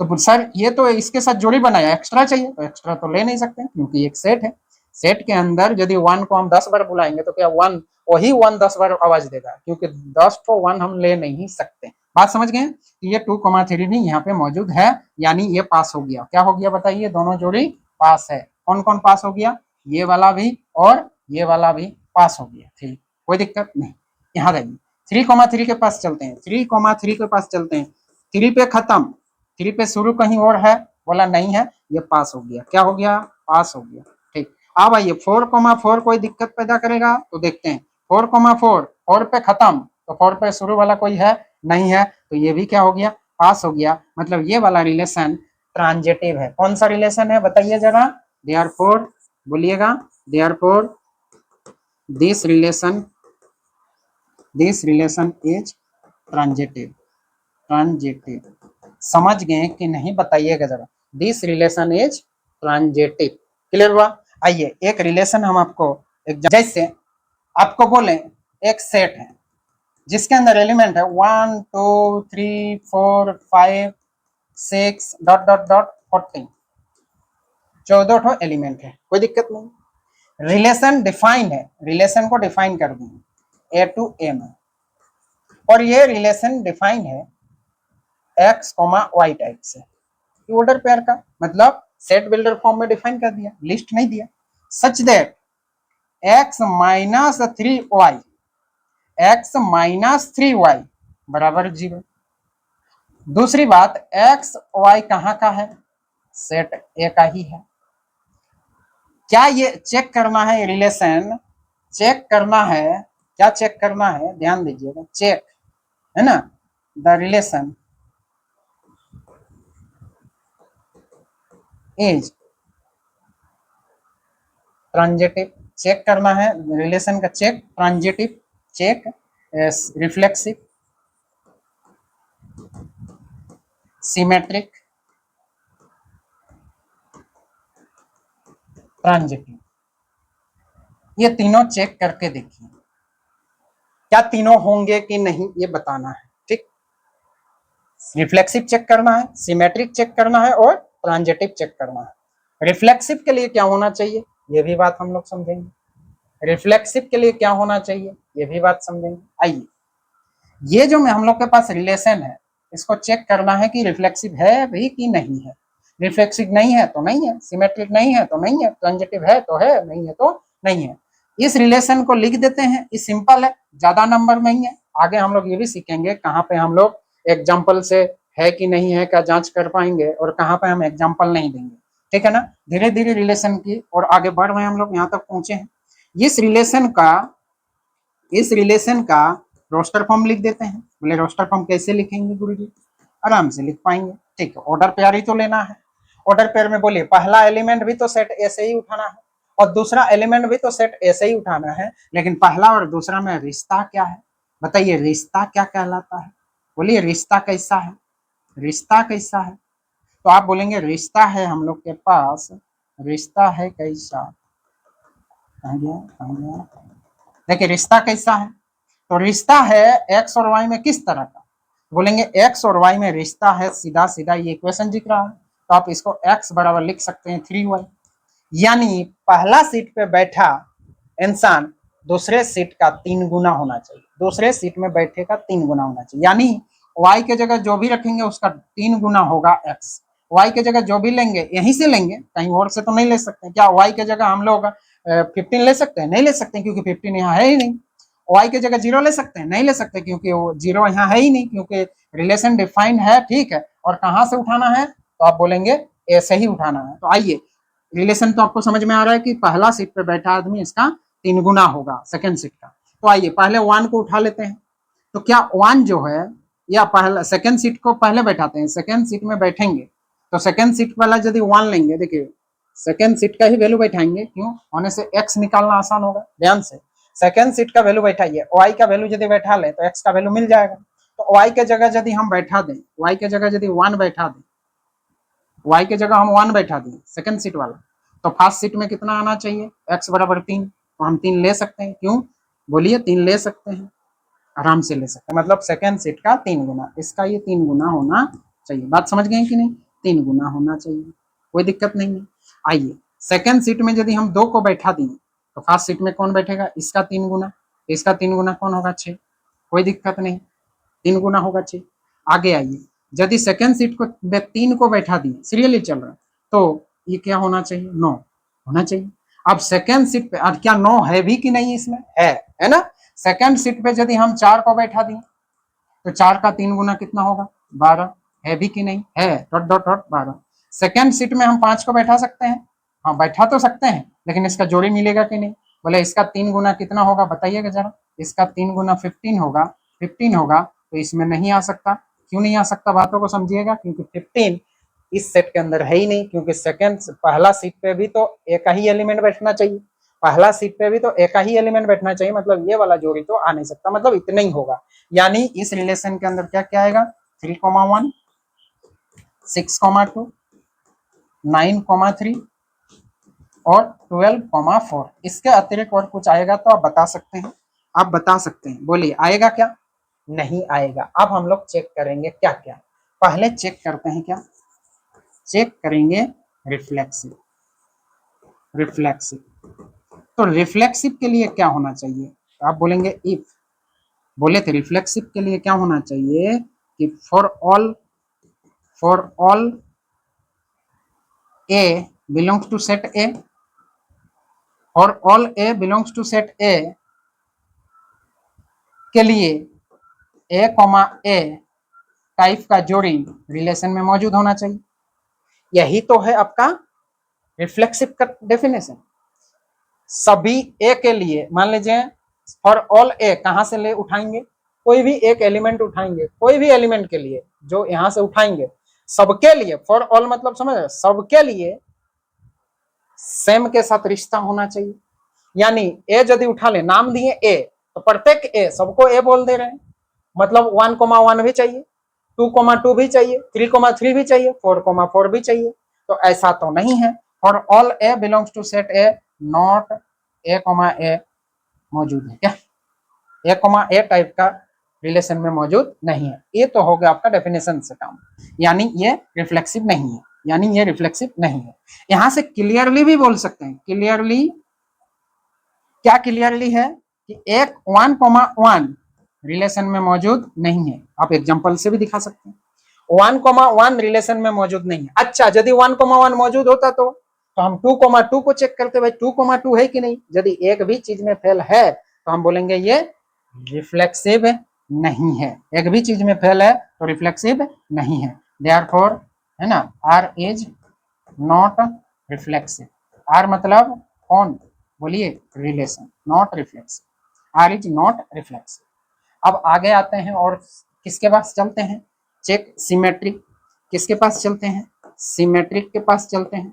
तो सर ये तो इसके साथ जोड़ी बनाया, एक्स्ट्रा चाहिए, तो एक्स्ट्रा तो ले नहीं सकते क्योंकि एक सेट है, सेट के अंदर यदि 1 को हम 10 बार बुलाएंगे तो क्या 1 वही 1 10 बार आवाज देगा, क्योंकि 10 को 1 हम ले नहीं सकते। बात समझ गए, ये 2,3 भी यहाँ पे मौजूद है, यानी ये पास हो गया। क्या हो गया बताइए, दोनों जोड़ी पास है। कौन कौन पास हो गया, ये वाला भी और ये वाला भी पास हो गया, ठीक, कोई दिक्कत नहीं। यहाँ देखिए 3,3 के पास चलते हैं, 3,3 के पास चलते हैं, 3 पे खत्म, 3 पे शुरू कहीं और है, बोला नहीं है, ये पास हो गया, क्या हो गया, पास हो गया, ठीक। अब आइए 4,4 कोई दिक्कत पैदा करेगा, तो देखते हैं 4,4 4 पे खत्म, तो 4 पे शुरू वाला कोई है नहीं है, तो ये भी क्या हो गया, पास हो गया। मतलब ये वाला रिलेशन ट्रांजिटिव है। कौन सा रिलेशन है बताइए जरा, देयरफॉर बोलिएगा, therefore this relation is transitive, transitive, समझ गए कि नहीं बताइएगा जरा, this relation is transitive, clear हुआ। आइए एक रिलेशन हम आपको जैसे आपको बोले एक सेट है जिसके अंदर एलिमेंट है 1 2 3 4 5 6 डॉट डॉट डॉट 14, 14 एलिमेंट है, कोई दिक्कत नहीं। रिलेशन डिफाइंड है, रिलेशन को डिफाइन कर दिए ए टू ए में, और ये रिलेशन डिफाइंड है x, y टाइप से, ऑर्डर पेयर का मतलब सेट बिल्डर फॉर्म में डिफाइन कर दिया, लिस्ट नहीं दिया, such that x minus 3y, x minus 3y बराबर 0। दूसरी बात x y कहाँ का है, सेट ए का ही है। क्या ये चेक करना है, रिलेशन चेक करना है, क्या चेक करना है, ध्यान दीजिएगा, चेक है ना, the relation is transitive, check करना है रिलेशन का check, transitive check, reflexive, symmetric, transitive, ये तीनों चेक करके देखिए क्या तीनों होंगे कि नहीं, ये बताना है, ठीक। रिफ्लेक्सिव चेक करना है, सिमेट्रिक चेक करना है, और ट्रांजिटिव चेक करना है। रिफ्लेक्सिव के लिए क्या होना चाहिए, ये भी बात हम लोग समझेंगे। रिफ्लेक्सिव के लिए क्या होना चाहिए, ये भी बात समझेंगे। आइए ये जो हम लोग के पास रिलेशन है, इसको चेक करना है कि रिफ्लेक्सिव है भी कि नहीं है। रिफ्लेक्सिव नहीं है तो नहीं है, सिमेट्रिक नहीं है तो नहीं है, ट्रांजिटिव है तो है, नहीं है तो नहीं है। इस रिलेशन को लिख देते हैं, ये सिंपल है, ज्यादा नंबर नहीं है। आगे हम लोग ये भी सीखेंगे कहाँ पे हम लोग एग्जाम्पल से है कि नहीं है क्या जांच कर पाएंगे, और कहाँ पे हम एग्जाम्पल नहीं देंगे, ठीक है ना। धीरे धीरे रिलेशन की और आगे बढ़ रहे हैं हम लोग, यहाँ तक पहुंचे हैं। इस रिलेशन का रोस्टर फॉर्म लिख देते हैं। बोले रोस्टर फॉर्म कैसे लिखेंगे गुरुजी, आराम से लिख पाएंगे, ठीक है। ऑर्डर पेयर ही तो लेना है, ऑर्डर पेयर में बोलिए पहला एलिमेंट भी तो सेट ऐसे ही उठाना है, और दूसरा एलिमेंट भी तो सेट ऐसे ही उठाना है, लेकिन पहला और दूसरा में रिश्ता क्या है, बताइए रिश्ता क्या कहलाता है, बोलिए रिश्ता कैसा है, रिश्ता कैसा है। तो आप बोलेंगे रिश्ता है हम लोग के पास, रिश्ता है कैसा, देखिए रिश्ता कैसा है, तो रिश्ता है एक्स और वाई में किस तरह का, बोलेंगे एक्स और वाई में रिश्ता है सीधा सीधा, ये इक्वेशन दिख रहा है, तो आप इसको एक्स बराबर लिख सकते हैं 3y, यानी पहला सीट पे बैठा इंसान दूसरे सीट का 3 गुना होना चाहिए, दूसरे सीट में बैठे का 3 गुना होना चाहिए। यानी y के जगह जो भी रखेंगे उसका 3 गुना होगा x। y के जगह जो भी लेंगे यहीं से लेंगे, कहीं और से तो नहीं ले सकते। क्या y के जगह हम लोग 15 ले सकते हैं? नहीं ले सकते, क्योंकि 15 यहाँ है ही नहीं। y के जगह 0 ले सकते हैं? नहीं ले सकते, क्योंकि वो 0 यहाँ है ही नहीं, क्योंकि रिलेशन डिफाइंड है, ठीक है। और कहाँ से उठाना है? तो आप बोलेंगे ऐसे ही उठाना है। तो आइए, रिलेशन तो आपको समझ में आ रहा है कि पहला सीट पे बैठा आदमी इसका 3 गुना होगा सेकंड सीट का। तो आइए पहले 1 को उठा लेते हैं। तो क्या 1 जो है, या पहला सेकंड सीट को पहले बैठाते हैं, सेकंड सीट में बैठेंगे तो सेकंड सीट वाला यदि 1 लेंगे, देखिए सेकंड सीट का ही वैल्यू बैठाएंगे, क्यों? होने से x निकालना आसान होगा। ध्यान से सेकंड सीट का वैल्यू बैठाइए, y का वैल्यू यदि बैठा ले तो x का वैल्यू मिल जाएगा। तो y के जगह यदि हम बैठा दें, y के जगह यदि 1 बैठा दें, y के जगह हम 1 बैठा दें सेकंड सीट वाला, तो फर्स्ट सीट में कितना आना चाहिए? x बराबर 3। तो हम 3 ले सकते हैं, क्यों? बोलिए, 3 ले सकते हैं, आराम से ले सकते हैं। मतलब सेकंड सीट का 3 गुना, इसका ये 3 गुना होना चाहिए। बात समझ गए कि नहीं? 3 गुना होना चाहिए, कोई दिक्कत नहीं है। आइए सेकंड सीट में यदि हम 2 को बैठा दें तो फर्स्ट सीट में कौन बैठेगा? इसका 3 गुना, इसका 3 गुना कौन होगा? 6। कोई दिक्कत नहीं, 3 गुना होगा 6। आगे आइए, यदि सेकंड सीट को 3 को बैठा दिए, सीरियली चल रहा है, तो ये क्या होना चाहिए? 9 होना चाहिए। अब सेकंड सीट पे क्या 9 है भी कि नहीं? इसमें है ना। सेकंड सीट पे यदि हम 4 को बैठा दिए तो 4 का 3 गुना कितना होगा? 12। है भी कि नहीं? है, dot dot dot 12। Second seat में हम 5 को बैठा सकते हैं, हाँ बैठा तो सकते हैं, लेकिन इसका जोड़ी मिलेगा कि नहीं? बोले इसका 3 गुना कितना होगा? बताइएगा जरा। इसका 3 गुना 15 होगा, 15 होगा, तो इसमें नहीं आ सकता। क्यों नहीं आ सकता? बातों को समझिएगा, क्योंकि 15 इस सेट के अंदर है ही नहीं, क्योंकि सेकंड पहला सीट पे भी तो एक ही एलिमेंट बैठना चाहिए, पहला सीट पे भी तो एक ही एलिमेंट बैठना चाहिए, मतलब ये वाला जोड़ी तो आ नहीं सकता, मतलब इतना ही होगा। यानी इस रिलेशन के अंदर क्या क्या आएगा? 3,1, 6,2, 9,3 और 12,4। इसके अतिरिक्त और कुछ आएगा तो आप बता सकते हैं, आप बता सकते हैं, बोलिए आएगा क्या? नहीं आएगा। अब हम लोग चेक करेंगे क्या क्या। पहले चेक करते हैं, क्या चेक करेंगे? रिफ्लेक्सिव। रिफ्लेक्सिव, तो रिफ्लेक्सिव के लिए क्या होना चाहिए? तो आप बोलेंगे इफ, बोले थे रिफ्लेक्सिव के लिए क्या होना चाहिए कि for all A belongs to set A, और all A belongs to set A के लिए ए कॉमा ए टाइप का जोड़ी रिलेशन में मौजूद होना चाहिए। यही तो है आपका रिफ्लेक्सिव का डेफिनेशन। सभी ए के लिए, मान लीजिए फॉर ऑल ए, कहां से ले उठाएंगे? कोई भी एक एलिमेंट उठाएंगे, कोई भी एलिमेंट के लिए जो यहां से उठाएंगे, सबके लिए, फॉर ऑल मतलब समझ रहे, सबके लिए सेम के साथ रिश्ता होना चाहिए। यानी ए यदि उठा ले, नाम दिए ए, तो प्रत्येक ए, सबको ए बोल दे रहे हैं, मतलब 1,1 भी चाहिए, 2,2 भी चाहिए, 3,3 भी चाहिए, 4,4 भी चाहिए। तो ऐसा तो नहीं है। For all A belongs to set A, not A comma A मौजूद है क्या? ए कॉमा ए टाइप का रिलेशन में मौजूद नहीं है। ये तो हो गया आपका डेफिनेशन से काम, यानी ये रिफ्लेक्सिव नहीं है, यानी ये रिफ्लेक्सिव नहीं है। यहां से क्लियरली भी बोल सकते हैं, क्लियरली, क्या क्लियरली है कि एक 1,1 रिलेशन में मौजूद नहीं है। आप एग्जांपल से भी दिखा सकते हैं, 1,1 रिलेशन में मौजूद नहीं है। अच्छा, यदि 1,1 मौजूद होता तो हम 2,2 को चेक करते, भाई 2,2 है कि नहीं। यदि एक भी चीज में फेल है तो हम बोलेंगे ये रिफ्लेक्सिव नहीं है। एक भी चीज में फेल है तो रिफ्लेक्सिव नहीं है। देयरफॉर, है ना, R is not reflexive. R मतलब कौन? बोलिए, relation, not reflexive. R is not reflexive. अब आगे आते हैं और किसके पास चलते हैं? Check symmetric. किसके पास चलते हैं? सिमेट्रिक के पास चलते हैं।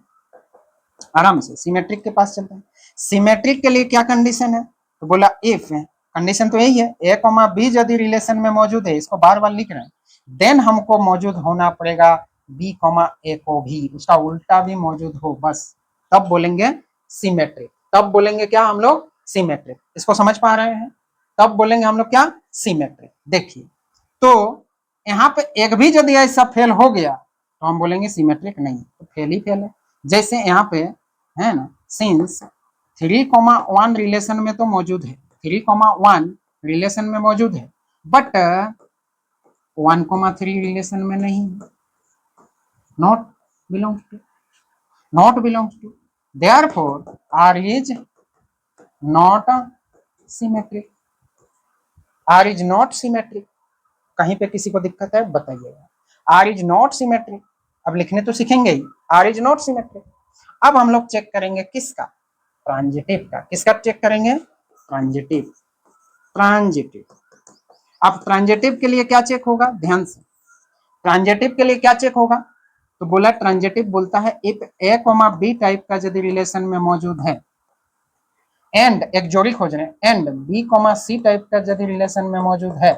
आराम से सिमेट्रिक के पास चलते हैं। सिमेट्रिक के लिए क्या कंडीशन है? तो बोला इफ है, कंडीशन तो यही है, ए कॉमा बी यदि रिलेशन में मौजूद है, इसको बार बार लिख रहे हैं, देन हमको मौजूद होना पड़ेगा बी कॉमा ए को भी, उसका उल्टा भी मौजूद हो, बस तब बोलेंगे सिमेट्रिक। तब बोलेंगे क्या हम लोग? सिमेट्रिक। इसको समझ पा रहे हैं? तब बोलेंगे हम लोग क्या? सिमेट्रिक। देखिए, तो यहाँ पे एक भी यदि ऐसा फेल हो गया तो हम बोलेंगे सिमेट्रिक नहीं, तो फेल ही फेल है। जैसे यहाँ पे, है ना, सिंस 3,1 रिलेशन में तो मौजूद है, 3,1 रिलेशन में मौजूद है, बट 1,3 रिलेशन में नहीं, not belongs to, not belongs to, therefore R is not symmetric, R is not symmetric. कहीं पे किसी को दिक्कत है बताइएगा, आर इज नॉट सिमेट्रिक। अब लिखने तो सीखेंगे ही, आर इज नॉट सिमेट्रिक। अब हम लोग चेक करेंगे किसका, ट्रांजिटिव का। किसका चेक करेंगे, ट्रांजिटिव, ट्रांजिटिव। अब ट्रांजिटिव के लिए क्या चेक होगा, ध्यान से, ट्रांजिटिव के लिए क्या चेक होगा, तो बोला ट्रांजिटिव बोलता है if A comma B type का यदि रिलेशन में मौजूद है, एंड एक जोड़ी खोज रहे हैं, and B comma C type का यदि रिलेशन में मौजूद है,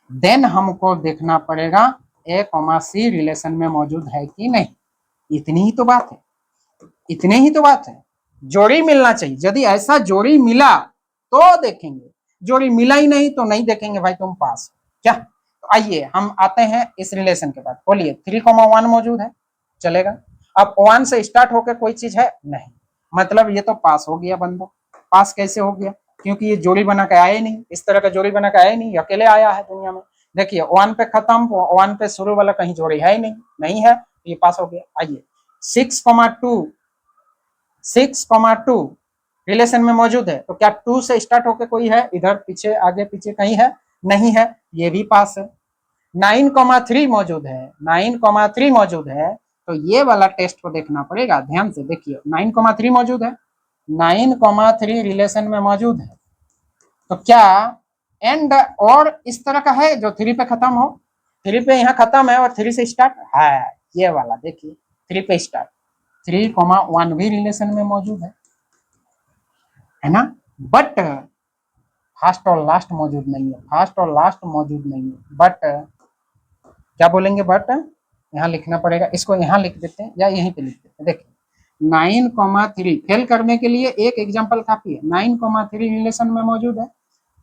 देन हमको देखना पड़ेगा ए कॉमा सी रिलेशन में मौजूद है कि नहीं। इतनी ही तो बात है, इतनी ही तो बात है। जोड़ी मिलना चाहिए, यदि ऐसा जोड़ी मिला तो देखेंगे, जोड़ी मिला ही नहीं तो नहीं देखेंगे भाई, तुम पास क्या। तो आइए हम आते हैं इस रिलेशन के बाद, बोलिए 3,1 मौजूद है, चलेगा। अब 1 से स्टार्ट होकर कोई चीज है नहीं, मतलब ये तो पास हो गया बंदा। पास कैसे हो गया, क्योंकि ये जोड़ी बना के आया ही नहीं, इस तरह का जोड़ी बना के आया ही नहीं, अकेले आया है दुनिया में। देखिए 1 पे खत्म, 1 पे शुरू वाला कहीं जोड़ी है ही नहीं, नहीं है, ये पास हो गया। आइए 6,2, 6,2 रिलेशन में मौजूद है, तो क्या 2 से स्टार्ट होकर कोई है इधर पीछे आगे पीछे कहीं है, नहीं है, ये भी पास है। 9,3 मौजूद है, 9,3 मौजूद है, तो ये वाला टेस्ट को देखना पड़ेगा, ध्यान से देखिए 9,3 मौजूद है, 9,3 रिलेशन में मौजूद है, तो क्या एंड और इस तरह का है जो 3 पे खत्म हो, 3 पे यहाँ खत्म है और 3 से स्टार्ट है, ये वाला देखिए 3 पे स्टार्ट, 3,1 भी रिलेशन में मौजूद है ना, बट फर्स्ट और लास्ट मौजूद नहीं है, फर्स्ट और लास्ट मौजूद नहीं है, बट क्या बोलेंगे, बट यहाँ लिखना पड़ेगा, इसको यहाँ लिख देते हैं या यहीं पे लिख देते हैं। देखिए 9,3 फेल करने के लिए एक एग्जांपल काफी है, 9,3 रिलेशन में मौजूद है,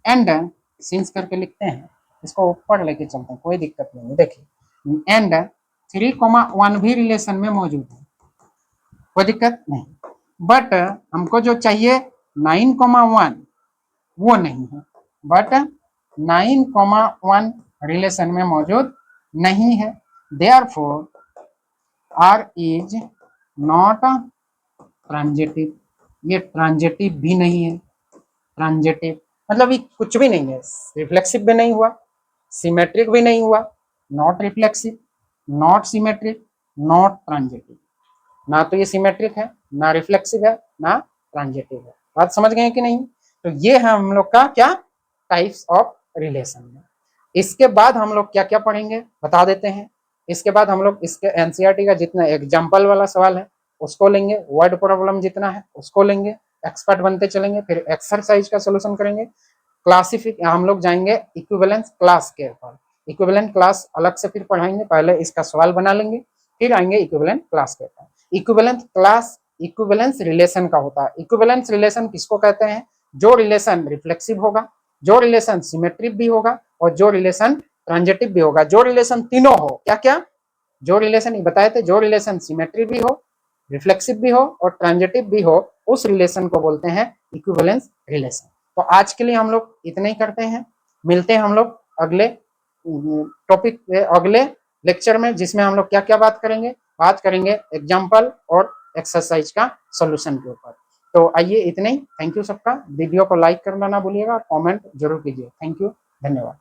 एंड सिंस करके लिखते हैं, इसको ऊपर लेके चलते हैं, कोई दिक्कत नहीं है। देखिए एंड 3,1 भी रिलेशन में मौजूद है, कोई दिक्कत नहीं, बट हमको जो चाहिए 9,1 वो नहीं है, बट 9,1 रिलेशन में मौजूद नहीं है, therefore R is not transitive, ये ट्रांजिटिव भी नहीं है, ट्रांजिटिव मतलब ये कुछ भी नहीं है, रिफ्लेक्सिव भी नहीं हुआ, सिमेट्रिक भी नहीं हुआ, not reflexive, not symmetric, not transitive, ना तो ये सिमेट्रिक है, ना रिफ्लेक्सिव है, ना ट्रांजिटिव है। बात समझ गए कि नहीं। तो ये है हम लोग का क्या, टाइप्स ऑफ रिलेशन में। इसके बाद हम लोग क्या क्या पढ़ेंगे बता देते हैं। इसके बाद हम लोग इसके एनसीईआरटी का जितना एग्जाम्पल वाला सवाल है उसको लेंगे, वर्ड प्रॉब्लम जितना है उसको लेंगे, एक्सपर्ट बनते चलेंगे, फिर एक्सरसाइज का सोल्यूशन करेंगे, हम लोग जाएंगे इक्विवेलेंस क्लास के ऊपर, इक्विवेलेंट क्लास अलग से फिर पढ़ाएंगे, पहले इसका सवाल बना लेंगे, फिर आएंगे इक्विवेलेंट क्लास के ऊपर। इक्विवेलेंट क्लास इक्विवेलेंस रिलेशन का होता है। इक्विवेलेंस रिलेशन किसको कहते हैं, जो रिलेशन रिफ्लेक्सिव होगा, जो रिलेशन सिमेट्रिक भी होगा और जो रिलेशन ट्रांजिटिव भी होगा, जो रिलेशन तीनों हो, क्या क्या, जो रिलेशन बताए थे, जो रिलेशन सिमेट्रिक भी हो, रिफ्लेक्सिव भी हो और ट्रांजिटिव भी हो, उस रिलेशन को बोलते हैं इक्विवेलेंस रिलेशन। तो आज के लिए हम लोग इतना ही करते हैं, मिलते हैं हम लोग अगले टॉपिक अगले लेक्चर में, जिसमें हम लोग क्या क्या बात करेंगे एग्जाम्पल और एक्सरसाइज का सोल्यूशन के ऊपर। तो आइए इतने ही, थैंक यू सबका, वीडियो को लाइक करना ना भूलिएगा, कमेंट जरूर कीजिए, थैंक यू, धन्यवाद।